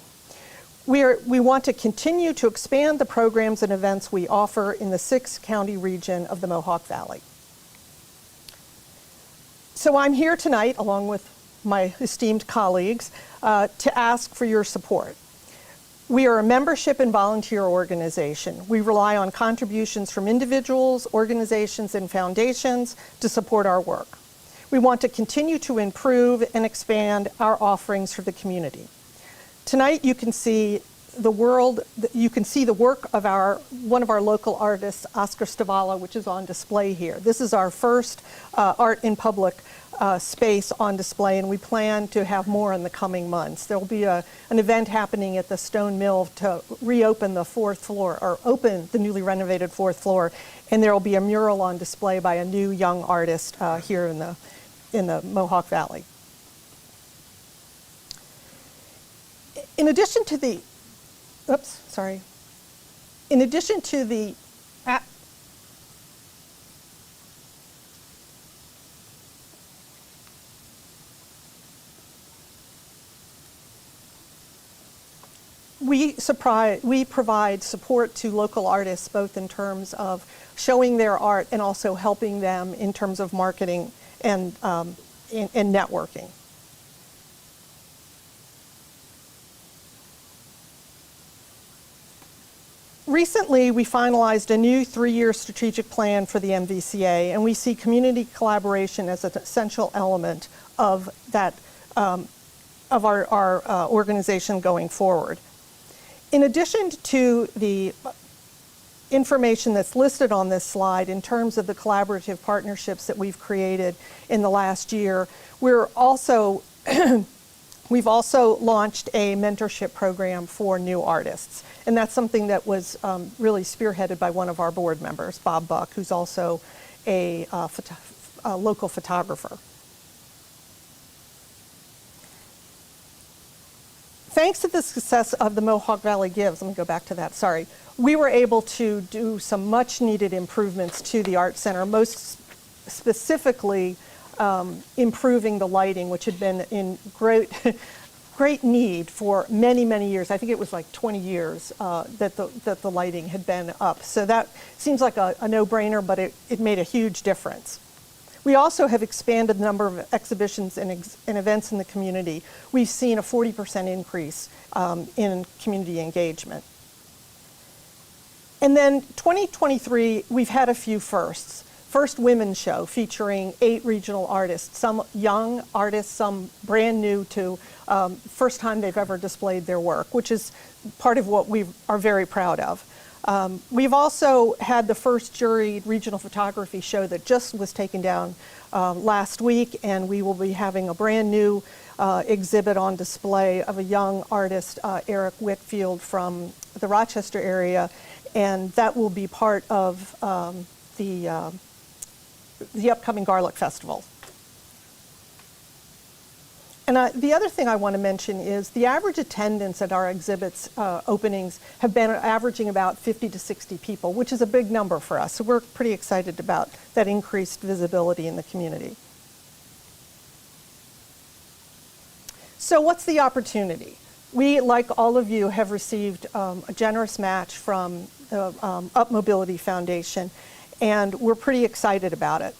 We want to continue to expand the programs and events we offer in the 6-county region of the Mohawk Valley. So I'm here tonight, along with my esteemed colleagues, to ask for your support. We are a membership and volunteer organization. We rely on contributions from individuals, organizations, and foundations to support our work. We want to continue to improve and expand our offerings for the community. Tonight you can see the world, you can see the work of one of our local artists, Oscar Stavala, which is on display here. This is our first art in public space on display, and we plan to have more in the coming months. There will be an event happening at the Stone Mill to reopen the fourth floor, or open the newly renovated fourth floor, and there will be a mural on display by a new young artist here in the Mohawk Valley. In addition to the, in addition to the, we provide support to local artists, both in terms of showing their art and also helping them in terms of marketing and networking. Recently, we finalized a new 3-year strategic plan for the MVCA, and we see community collaboration as an essential element of that, of our organization going forward. In addition to the information that's listed on this slide in terms of the collaborative partnerships that we've created in the last year, we're also we've also launched a mentorship program for new artists. And that's something that was really spearheaded by one of our board members, Bob Buck, who's also a local photographer. Thanks to the success of the Mohawk Valley Gives, let me go back to that, sorry, we were able to do some much needed improvements to the Art Center, most specifically improving the lighting, which had been in great need for many, many years. I think it was like 20 years that the lighting had been up. So that seems like a no-brainer, but it made a huge difference. We also have expanded the number of exhibitions and events in the community. We've seen a 40% increase in community engagement. And then 2023, we've had a few firsts. First women's show featuring 8 regional artists, some young artists, some brand new to first time they've ever displayed their work, which is part of what we are very proud of. We've also had the first juried regional photography show that just was taken down last week, and we will be having a brand new exhibit on display of a young artist, Eric Whitfield from the Rochester area, and that will be part of the upcoming Garlic Festival. And the other thing I want to mention is the average attendance at our exhibits openings have been averaging about 50 to 60 people, which is a big number for us. So we're pretty excited about that increased visibility in the community. So what's the opportunity? We, like all of you, have received a generous match from the UpMobility Foundation, and we're pretty excited about it.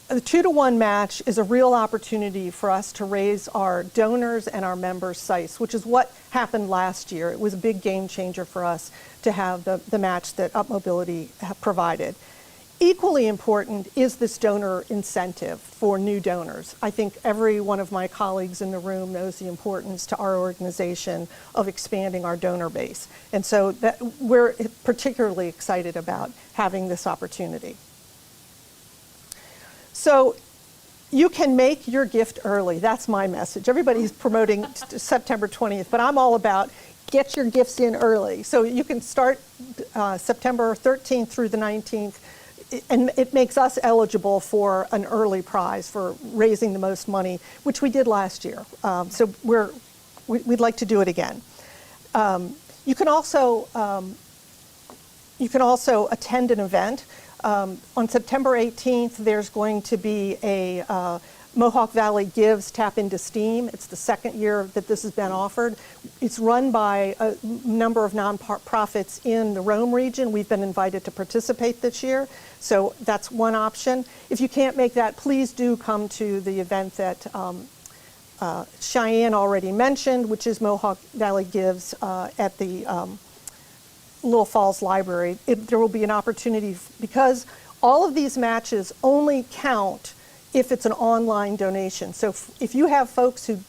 The 2-to-1 match is a real opportunity for us to raise our donors and our members' sites, which is what happened last year. It was a big game changer for us to have the match that UpMobility provided. Equally important is this donor incentive for new donors. I think every one of my colleagues in the room knows the importance to our organization of expanding our donor base. And so we're particularly excited about having this opportunity. So you can make your gift early. That's my message. Everybody's promoting September 20th, but I'm all about get your gifts in early. So you can start September 13th through the 19th, and it makes us eligible for an early prize for raising the most money, which we did last year. So we'd like to do it again. You can also attend an event. On September 18th, there's going to be a Mohawk Valley Gives Tap into STEAM. It's the second year that this has been offered. It's run by a number of nonprofits in the Rome region. We've been invited to participate this year, so that's one option. If you can't make that, please do come to the event that Cheyenne already mentioned, which is Mohawk Valley Gives at the Little Falls Library. There will be an opportunity, because all of these matches only count if it's an online donation. So if you have folks who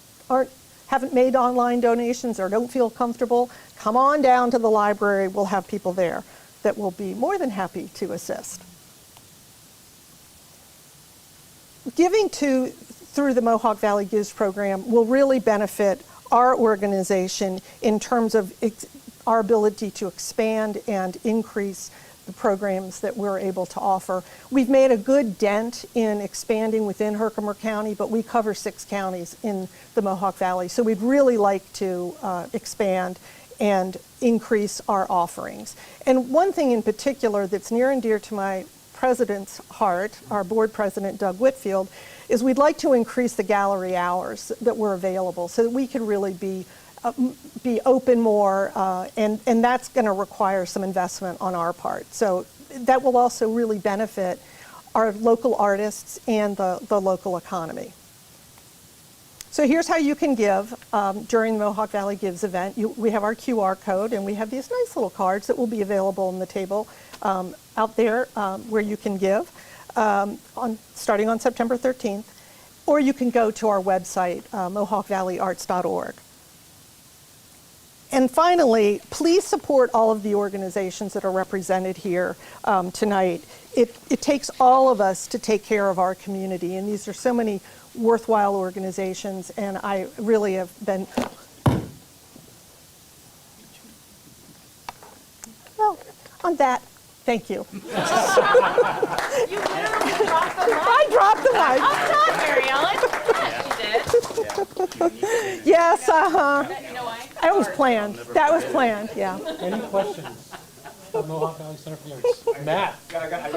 haven't made online donations or don't feel comfortable, come on down to the library. We'll have people there that will be more than happy to assist. Giving through the Mohawk Valley Gives program will really benefit our organization in terms of our ability to expand and increase the programs that we're able to offer. We've made a good dent in expanding within Herkimer County, but we cover 6 counties in the Mohawk Valley. So we'd really like to expand and increase our offerings. And one thing in particular that's near and dear to my president's heart, our board president, Doug Whitfield, is we'd like to increase the gallery hours that were available so that we could really be open more, and that's going to require some investment on our part. So that will also really benefit our local artists and the local economy. So here's how you can give during the Mohawk Valley Gives event. We have our QR code, and we have these nice little cards that will be available on the table out there where you can give starting on September 13th, or you can go to our website, mohawkvalleyarts.org. And finally, please support all of the organizations that are represented here tonight. It takes all of us to take care of our community, and these are so many worthwhile organizations, and I really have been, well, on that, thank you. You literally dropped the mic. I dropped the mic. Oh, Mary Ellen. She did. Yes, You know why? that was planned. That was planned, yeah. Any questions about Mohawk Valley Center for the Arts? Matt?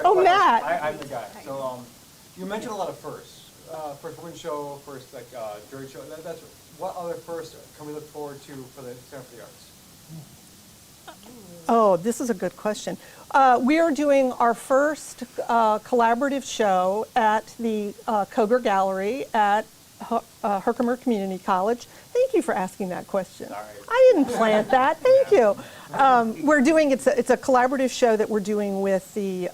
Oh, Matt. I'm the guy. So you mentioned a lot of firsts. First wind show, first jury show. That's what other firsts can we look forward to for the Center for the Arts? Oh, this is a good question. We are doing our first collaborative show at the Koger Gallery at Herkimer Community College. Thank you for asking that question. Sorry. I didn't plant that. Thank you. We're doing it's a collaborative show that we're doing with the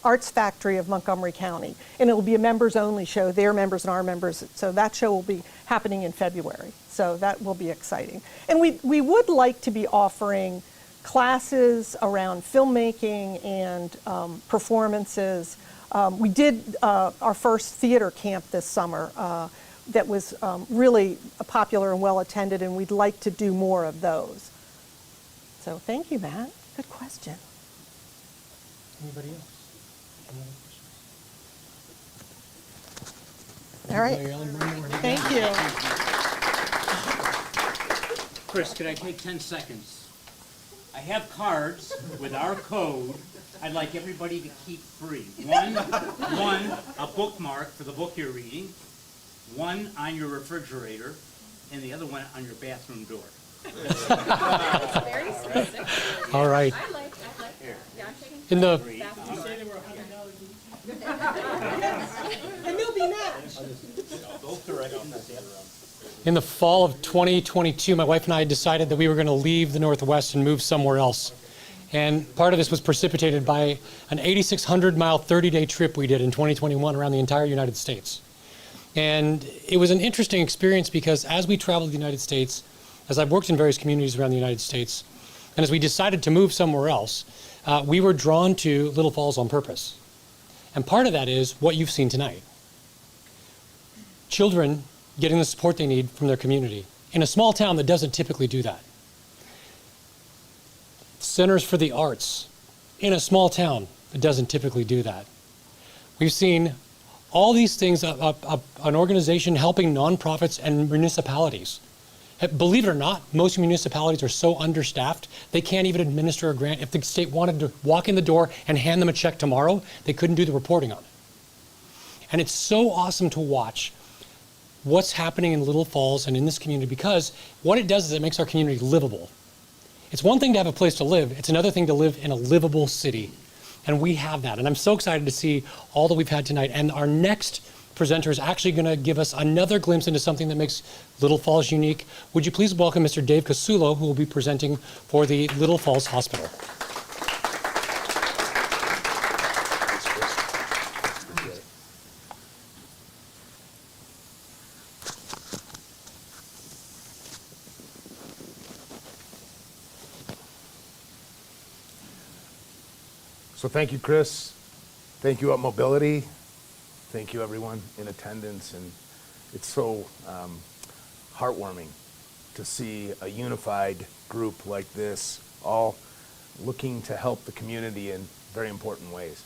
Arts Factory of Montgomery County, and it will be a members-only show. Their members and our members. So that show will be happening in February. So that will be exciting. And we would like to be offering classes around filmmaking and performances. We did our first theater camp this summer that was really popular and well attended, and we'd like to do more of those. So thank you, Matt. Good question. Anybody else? Any other questions? All right. Mary Ellen, one more. Thank you. Chris, could I take 10 seconds? I have cards with our code I'd like everybody to keep free. One, a bookmark for the book you're reading, one on your refrigerator, and the other one on your bathroom door. It's very specific. All right. I like that. Yeah, I'm taking In the You say they were $100 each? And they'll be matched. In the fall of 2022, my wife and I decided that we were going to leave the Northwest and move somewhere else. And part of this was precipitated by an 8,600-mile, 30-day trip we did in 2021 around the entire United States. And it was an interesting experience because as we traveled the United States, as I've worked in various communities around the United States, and as we decided to move somewhere else, we were drawn to Little Falls on purpose. And part of that is what you've seen tonight. Children getting the support they need from their community in a small town that doesn't typically do that. Centers for the Arts in a small town that doesn't typically do that. We've seen all these things, an organization helping nonprofits and municipalities. Believe it or not, most municipalities are so understaffed, they can't even administer a grant. If the state wanted to walk in the door and hand them a check tomorrow, they couldn't do the reporting on it. And it's so awesome to watch what's happening in Little Falls and in this community, because what it does is it makes our community livable. It's one thing to have a place to live, it's another thing to live in a livable city. And we have that. And I'm so excited to see all that we've had tonight. And our next presenter is actually going to give us another glimpse into something that makes Little Falls unique. Would you please welcome Mr. Dave Casulo, who will be presenting for the Little Falls Hospital. So thank you, Chris. Thank you, UpMobility. Thank you, everyone in attendance. And it's so heartwarming to see a unified group like this, all looking to help the community in very important ways.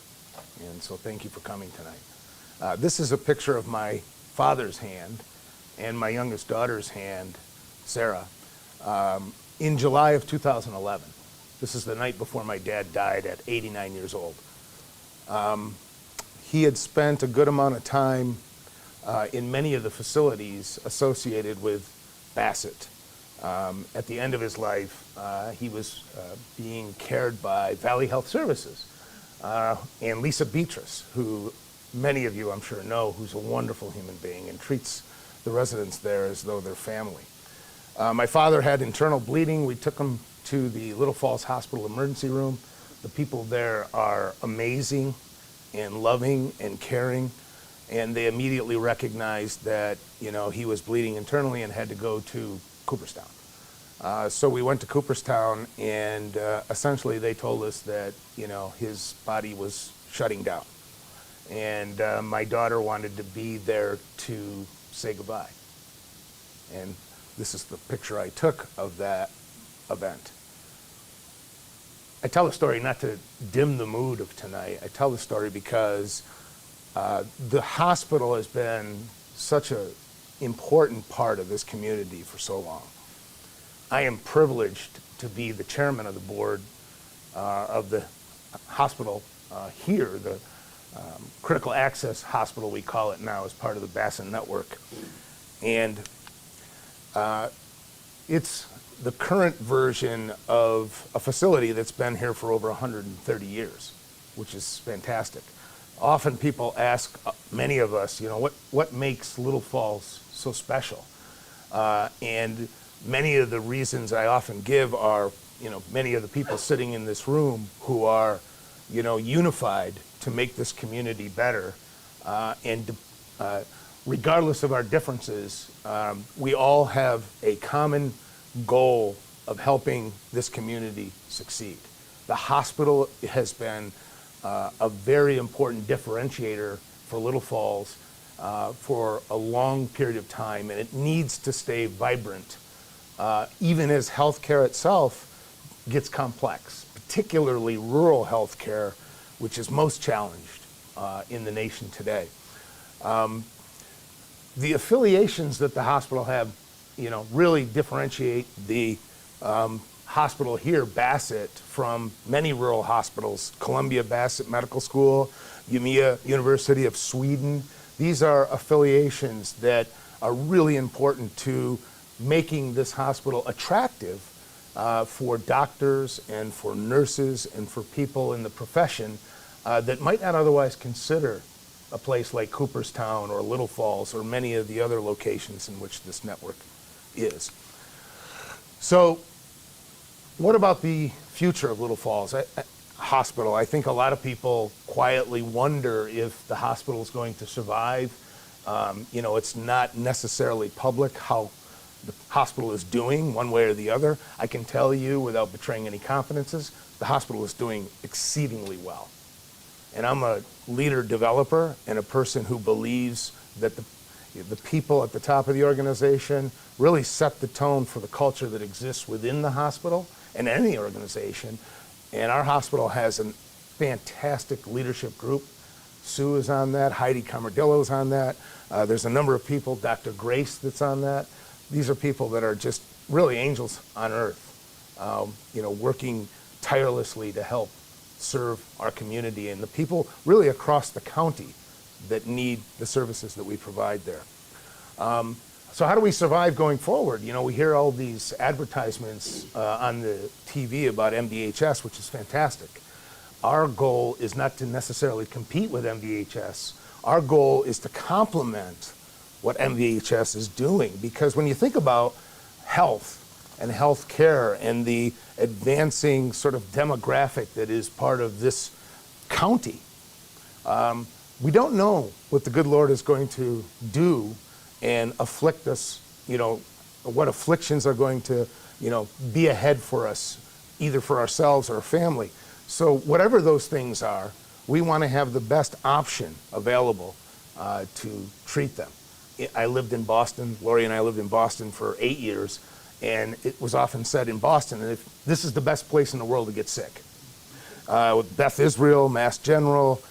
And so thank you for coming tonight. This is a picture of my father's hand and my youngest daughter's hand, Sarah, in July of 2011. This is the night before my dad died at 89 years old. He had spent a good amount of time in many of the facilities associated with Bassett. At the end of his life, he was being cared by Valley Health Services and Lisa Beatrice, who many of you I'm sure know, who's a wonderful human being and treats the residents there as though they're family. My father had internal bleeding. We took him to the Little Falls Hospital emergency room. The people there are amazing and loving and caring, and they immediately recognized that, you know, he was bleeding internally and had to go to Cooperstown. So we went to Cooperstown, and essentially they told us that, you know, his body was shutting down. And my daughter wanted to be there to say goodbye. And this is the picture I took of that event. I tell the story not to dim the mood of tonight. I tell the story because the hospital has been such an important part of this community for so long. I am privileged to be the chairman of the board of the hospital here, the Critical Access Hospital, we call it now, as part of the Bassett Network. And it's the current version of a facility that's been here for over 130 years, which is fantastic. Often people ask many of us, you know, what makes Little Falls so special? And many of the reasons I often give are, you know, many of the people sitting in this room who are, you know, unified to make this community better. And regardless of our differences, we all have a common goal of helping this community succeed. The hospital has been a very important differentiator for Little Falls for a long period of time, and it needs to stay vibrant, even as healthcare itself gets complex, particularly rural healthcare, which is most challenged in the nation today. The affiliations that the hospital have, you know, really differentiate the hospital here, Bassett, from many rural hospitals. Columbia Bassett Medical School, Umeå University of Sweden. These are affiliations that are really important to making this hospital attractive for doctors and for nurses and for people in the profession that might not otherwise consider a place like Cooperstown or Little Falls or many of the other locations in which this network is. So what about the future of Little Falls Hospital? I think a lot of people quietly wonder if the hospital is going to survive. You know, it's not necessarily public how the hospital is doing one way or the other. I can tell you without betraying any confidences, the hospital is doing exceedingly well. And I'm a leader developer and a person who believes that the people at the top of the organization really set the tone for the culture that exists within the hospital and any organization. And our hospital has a fantastic leadership group. Sue is on that, Heidi Camardillo is on that. There's a number of people, Dr. Grace that's on that. These are people that are just really angels on earth, you know, working tirelessly to help serve our community and the people really across the county that need the services that we provide there. So how do we survive going forward? You know, we hear all these advertisements on the TV about MDHS, which is fantastic. Our goal is not to necessarily compete with MDHS. Our goal is to complement what MDHS is doing, because when you think about health and health care and the advancing sort of demographic that is part of this county, we don't know what the good Lord is going to do and afflict us, you know, what afflictions are going to, you know, be ahead for us, either for ourselves or our family. So whatever those things are, we want to have the best option available to treat them. I lived in Boston, Lori and I lived in Boston for 8 years, and it was often said in Boston that this is the best place in the world to get sick. With Beth Israel, Mass General,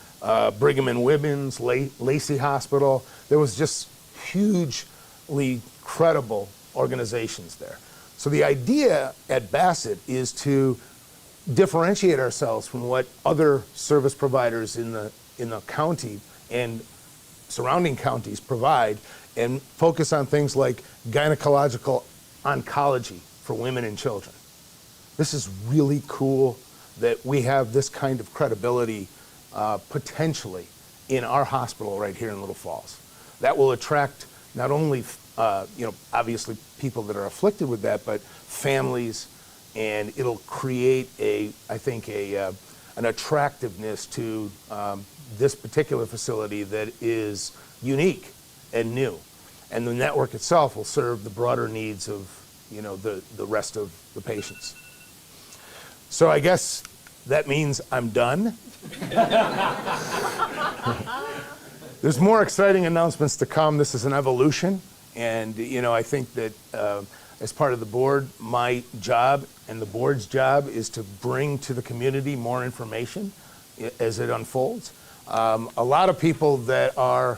Brigham and Women's, Lacey Hospital, there was just hugely credible organizations there. So the idea at Bassett is to differentiate ourselves from what other service providers in the county and surrounding counties provide, and focus on things like gynecological oncology for women and children. This is really cool that we have this kind of credibility potentially in our hospital right here in Little Falls. That will attract not only obviously people that are afflicted with that, but families, and it'll create I think an attractiveness to this particular facility that is unique and new. And the network itself will serve the broader needs of the rest of the patients. So I guess that means I'm done. There's more exciting announcements to come. This is an evolution, and I think that as part of the board, my job and the board's job is to bring to the community more information as it unfolds. A lot of people that are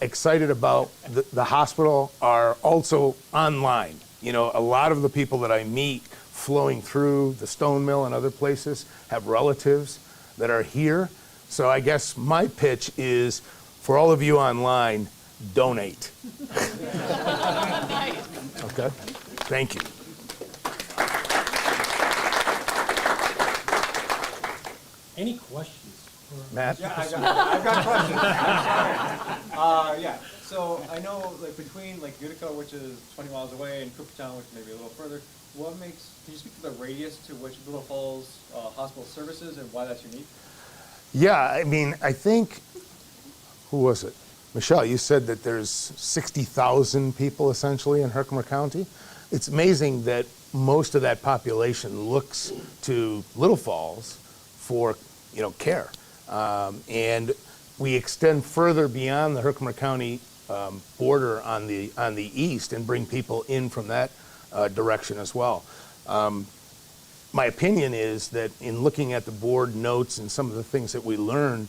excited about the hospital are also online. A lot of the people that I meet flowing through the Stone Mill and other places have relatives that are here. So I guess my pitch is, for all of you online, donate. Okay? Thank you. Any questions for Matt? Yeah, I've got questions. I'm sorry. Yeah, so I know between Utica, which is 20 miles away, and Cooperstown, which may be a little further, can you speak to the radius to which Little Falls Hospital services and why that's unique? Yeah, I mean, I think, who was it? Michelle, you said that there's 60,000 people essentially in Herkimer County. It's amazing that most of that population looks to Little Falls for care. And we extend further beyond the Herkimer County border on the east and bring people in from that direction as well. My opinion is that in looking at the board notes and some of the things that we learned,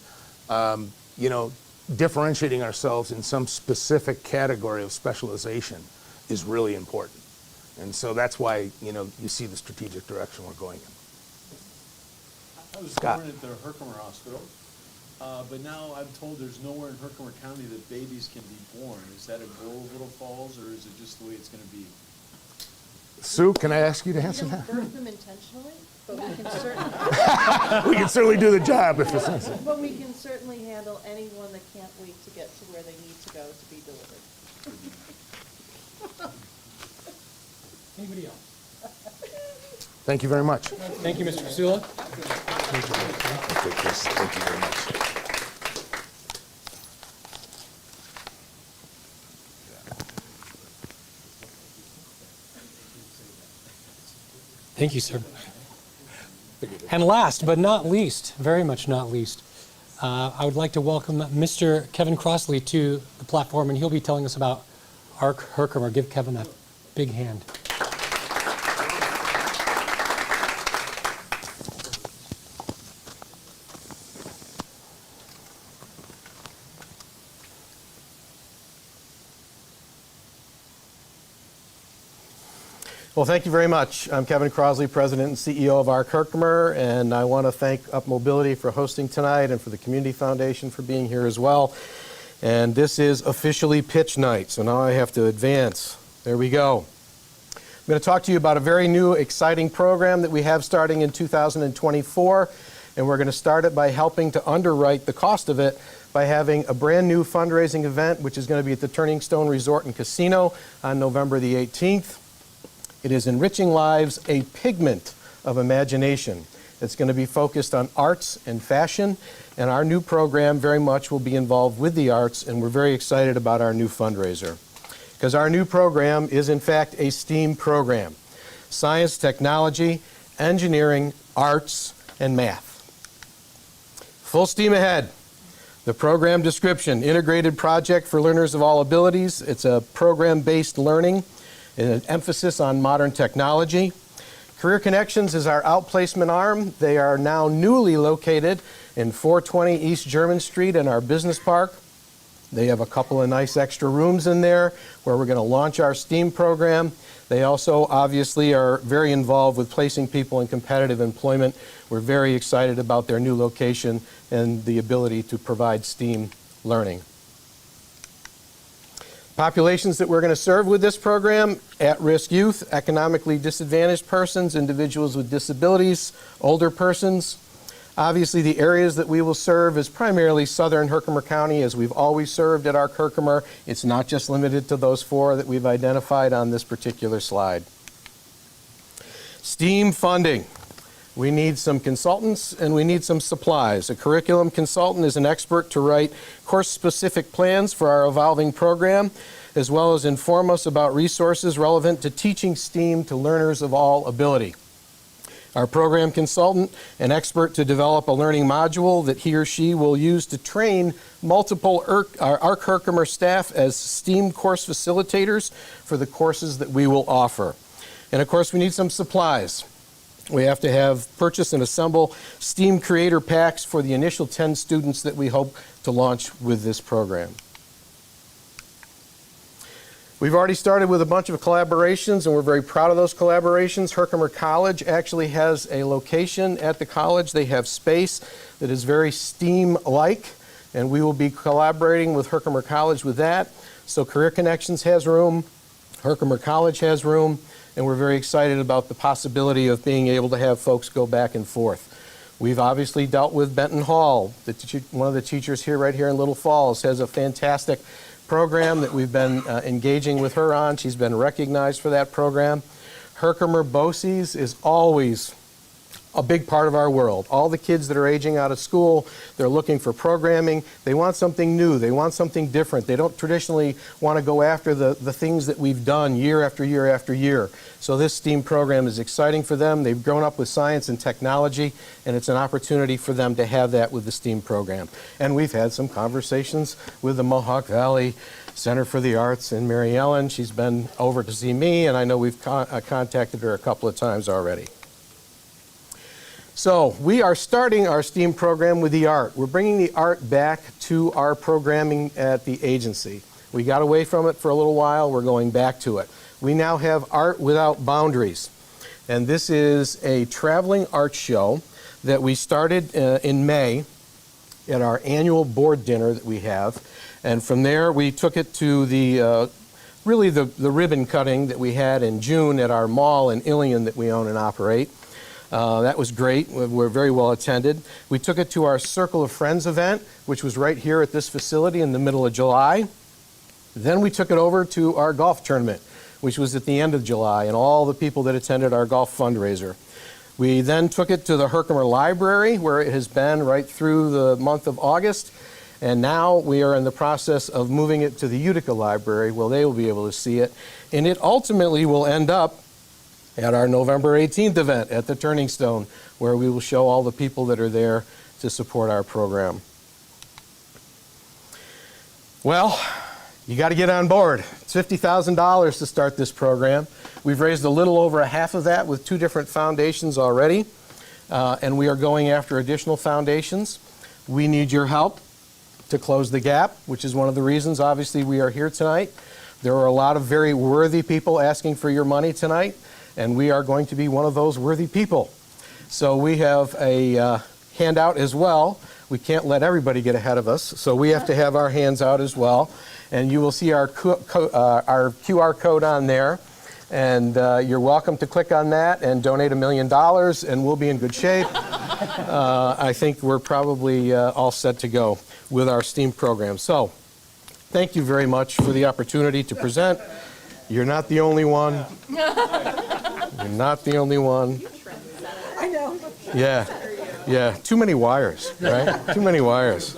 differentiating ourselves in some specific category of specialization is really important. And so that's why, you see the strategic direction we're going in. I was Scott. born at the Herkimer Hospital, but now I'm told there's nowhere in Herkimer County that babies can be born. Is that a goal of Little Falls, or is it just the way it's going to be? Sue, can I ask you to answer We that? don't birth them intentionally, but we can certainly. We can certainly do the job if it's necessary. But we can certainly handle anyone that can't wait to get to where they need to go to be delivered. anybody else? Thank you very much. Thank you, Mr. Kasula. Okay, Chris, thank you very much. Thank you, sir. And last but not least, very much not least, I would like to welcome Mr. Kevin Crossley to the platform, and he'll be telling us about ARC Herkimer. Give Kevin a big hand. Well, thank you very much. I'm Kevin Crossley, President and CEO of ARC Herkimer, and I want to thank UpMobility for hosting tonight and for the Community Foundation for being here as well. And this is officially pitch night, so now I have to advance. There we go. I'm going to talk to you about a very new, exciting program that we have starting in 2024, and we're going to start it by helping to underwrite the cost of it by having a brand new fundraising event, which is going to be at the Turning Stone Resort and Casino on November the 18th. It is Enriching Lives, a Pigment of Imagination. It's going to be focused on arts and fashion, and our new program very much will be involved with the arts, and we're very excited about our new fundraiser. Because our new program is, in fact, a STEAM program. Science, technology, engineering, arts, and math. Full steam ahead. The program description, integrated project for learners of all abilities. It's a program-based learning and an emphasis on modern technology. Career Connections is our outplacement arm. They are now newly located in 420 East German Street in our business park. They have a couple of nice extra rooms in there where we're going to launch our STEAM program. They also obviously are very involved with placing people in competitive employment. We're very excited about their new location and the ability to provide STEAM learning. Populations that we're going to serve with this program: at-risk youth, economically disadvantaged persons, individuals with disabilities, older persons. Obviously, the areas that we will serve is primarily southern Herkimer County, as we've always served at our Herkimer. It's not just limited to those 4 that we've identified on this particular slide. STEAM funding. We need some consultants and we need some supplies. A curriculum consultant is an expert to write course-specific plans for our evolving program, as well as inform us about resources relevant to teaching STEAM to learners of all ability. Our program consultant, an expert to develop a learning module that he or she will use to train multiple ARC Herkimer staff as STEAM course facilitators for the courses that we will offer. And of course, we need some supplies. We have to purchase and assemble STEAM creator packs for the initial 10 students that we hope to launch with this program. We've already started with a bunch of collaborations, and we're very proud of those collaborations. Herkimer College actually has a location at the college. They have space that is very STEAM-like, and we will be collaborating with Herkimer College with that. So Career Connections has room, Herkimer College has room, and we're very excited about the possibility of being able to have folks go back and forth. We've obviously dealt with Benton Hall. One of the teachers here, right here in Little Falls, has a fantastic program that we've been engaging with her on. She's been recognized for that program. Herkimer BOCES is always a big part of our world. All the kids that are aging out of school, they're looking for programming. They want something new. They want something different. They don't traditionally want to go after the things that we've done year after year after year. So this STEAM program is exciting for them. They've grown up with science and technology, and it's an opportunity for them to have that with the STEAM program. And we've had some conversations with the Mohawk Valley Center for the Arts and Mary Ellen. She's been over to see me, and I know we've contacted her a couple of times already. So we are starting our STEAM program with the art. We're bringing the art back to our programming at the agency. We got away from it for a little while. We're going back to it. We now have Art Without Boundaries. And this is a traveling art show that we started in May at our annual board dinner that we have. And from there, we took it to the ribbon cutting that we had in June at our mall in Ilion that we own and operate. That was great. We're very well attended. We took it to our Circle of Friends event, which was right here at this facility in the middle of July. Then we took it over to our golf tournament, which was at the end of July, and all the people that attended our golf fundraiser. We then took it to the Herkimer Library, where it has been right through the month of August. And now we are in the process of moving it to the Utica Library, where they will be able to see it. And it ultimately will end up at our November 18th event at the Turning Stone, where we will show all the people that are there to support our program. Well, you got to get on board. It's $50,000 to start this program. We've raised a little over a half of that with 2 different foundations already, and we are going after additional foundations. We need your help to close the gap, which is one of the reasons, obviously, we are here tonight. There are a lot of very worthy people asking for your money tonight, and we are going to be one of those worthy people. So we have a handout as well. We can't let everybody get ahead of us, so we have to have our hands out as well. And you will see our QR code on there, and you're welcome to click on that and donate $1 million, and we'll be in good shape. I think we're probably all set to go with our STEAM program. So thank you very much for the opportunity to present. You're not the only one. You're not the only one. I know. Yeah. Too many wires, right? Too many wires.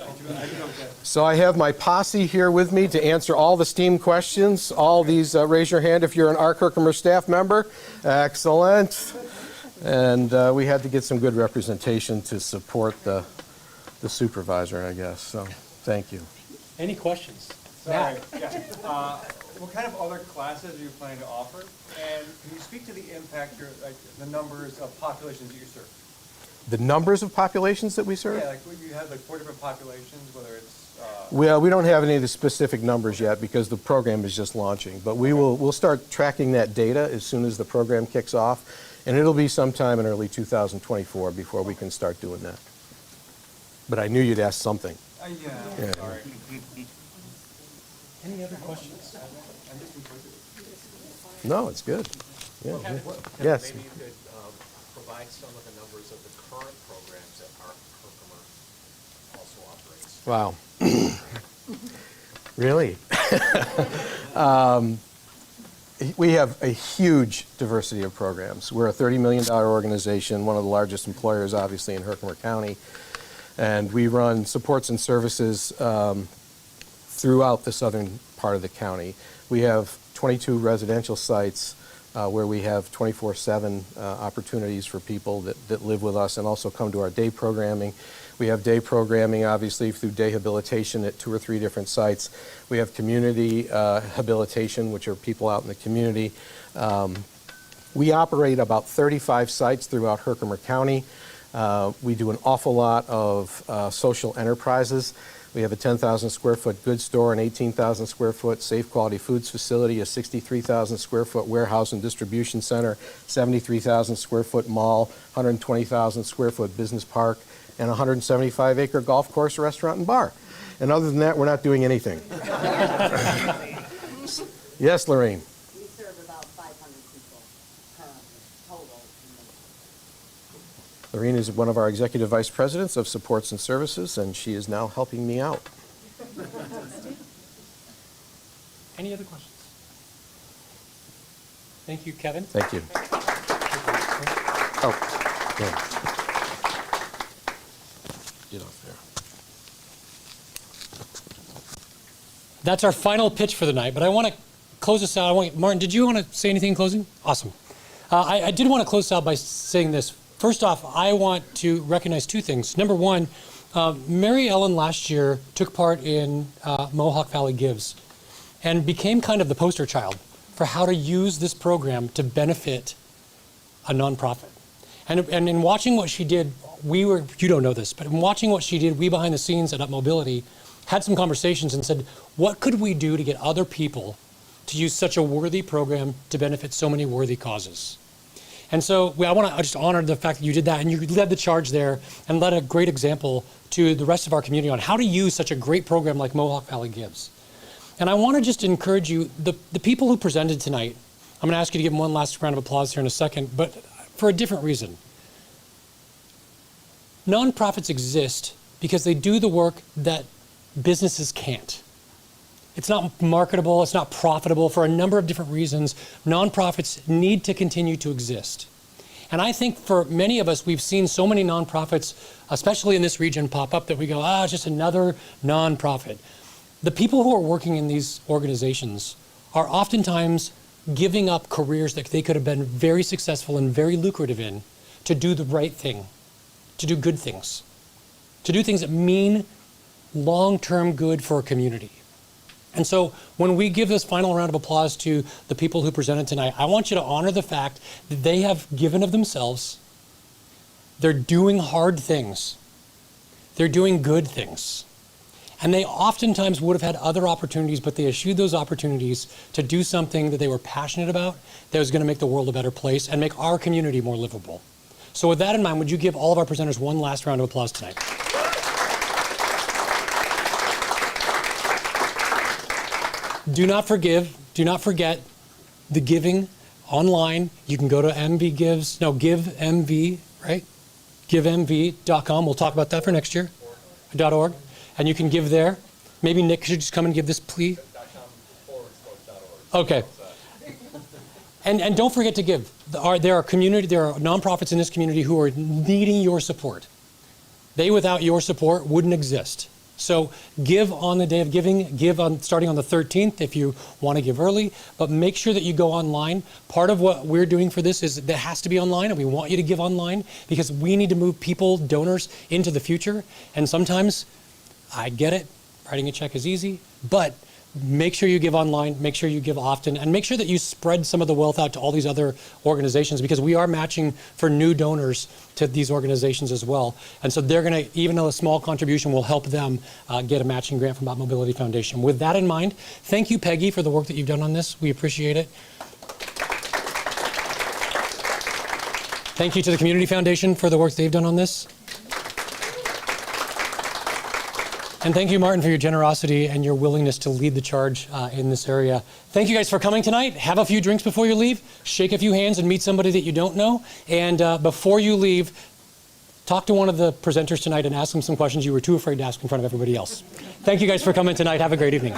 So I have my posse here with me to answer all the STEAM questions. All these, raise your hand if you're an ARC Herkimer staff member. Excellent. And we had to get some good representation to support the supervisor, I guess. So, thank you. Any questions? Sorry, yeah. What kind of other classes are you planning to offer? And can you speak to the impact, the numbers of populations that you serve? The numbers of populations that we serve? Yeah, like you have like 4 different populations, whether it's... Well, we don't have any of the specific numbers yet because the program is just launching. But we'll start tracking that data as soon as the program kicks off. And it'll be sometime in early 2024 before we can start doing that. But I knew you'd ask something. Yeah, sorry. Any other questions? No, it's good. Yeah. Kevin, Yes. maybe you could provide some of the numbers of the current programs that our Herkimer also operates. Wow. Really? We have a huge diversity of programs. We're a $30 million organization, one of the largest employers, obviously, in Herkimer County. And we run supports and services throughout the southern part of the county. We have 22 residential sites where we have 24/7 opportunities for people that live with us and also come to our day programming. We have day programming, obviously, through day habilitation at 2 or 3 different sites. We have community habilitation, which are people out in the community. We operate about 35 sites throughout Herkimer County. We do an awful lot of social enterprises. We have a 10,000 square foot goods store, an 18,000 square foot safe quality foods facility, a 63,000 square foot warehouse and distribution center, 73,000 square foot mall, 120,000 square foot business park, and a 175 acre golf course, restaurant, and bar. And other than that, we're not doing anything. Yes, Lorraine. We serve about 500 people currently, total. Lorraine is one of our executive vice presidents of supports and services, and she is now helping me out. Any other questions? Thank you, Kevin. Thank you. Oh, yeah. Get off there. That's our final pitch for the night, but I want to close this out. Martin, did you want to say anything in closing? Awesome. I did want to close this out by saying this. First off, I want to recognize 2 things. Number one, Mary Ellen last year took part in Mohawk Valley Gives and became kind of the poster child for how to use this program to benefit a nonprofit. And in watching what she did, you don't know this, but in watching what she did, we behind the scenes at UpMobility had some conversations and said, what could we do to get other people to use such a worthy program to benefit so many worthy causes? And so I want to just honor the fact that you did that and you led the charge there and led a great example to the rest of our community on how to use such a great program like Mohawk Valley Gives. And I want to just encourage you, the people who presented tonight, I'm going to ask you to give them one last round of applause here in a second, but for a different reason. Nonprofits exist because they do the work that businesses can't. It's not marketable, it's not profitable for a number of different reasons. Nonprofits need to continue to exist. And I think for many of us, we've seen so many nonprofits, especially in this region, pop up that we go, it's just another nonprofit. The people who are working in these organizations are oftentimes giving up careers that they could have been very successful and very lucrative in to do the right thing, to do good things, to do things that mean long-term good for a community. And so when we give this final round of applause to the people who presented tonight, I want you to honor the fact that they have given of themselves. They're doing hard things. They're doing good things. And they oftentimes would have had other opportunities, but they eschewed those opportunities to do something that they were passionate about that was going to make the world a better place and make our community more livable. So with that in mind, would you give all of our presenters one last round of applause tonight? Do not forget the giving online. You can go to GiveMV, right? GiveMV.com. We'll talk about that for next year. .org. And you can give there. Maybe Nick should just come and give this plea. Okay. And don't forget to give. There are nonprofits in this community who are needing your support. They, without your support, wouldn't exist. So give on the day of giving, give on starting on the 13th if you want to give early, but make sure that you go online. Part of what we're doing for this is that it has to be online, and we want you to give online because we need to move people, donors, into the future. And sometimes, I get it, writing a check is easy, but make sure you give online, make sure you give often, and make sure that you spread some of the wealth out to all these other organizations, because we are matching for new donors to these organizations as well. And so they're going to, even though a small contribution will help them get a matching grant from UpMobility Foundation. With that in mind, thank you, Peggy, for the work that you've done on this. We appreciate it. Thank you to the Community Foundation for the work they've done on this. And thank you, Martin, for your generosity and your willingness to lead the charge in this area. Thank you guys for coming tonight. Have a few drinks before you leave. Shake a few hands and meet somebody that you don't know. And before you leave, talk to one of the presenters tonight and ask them some questions you were too afraid to ask in front of everybody else. Thank you guys for coming tonight. Have a great evening.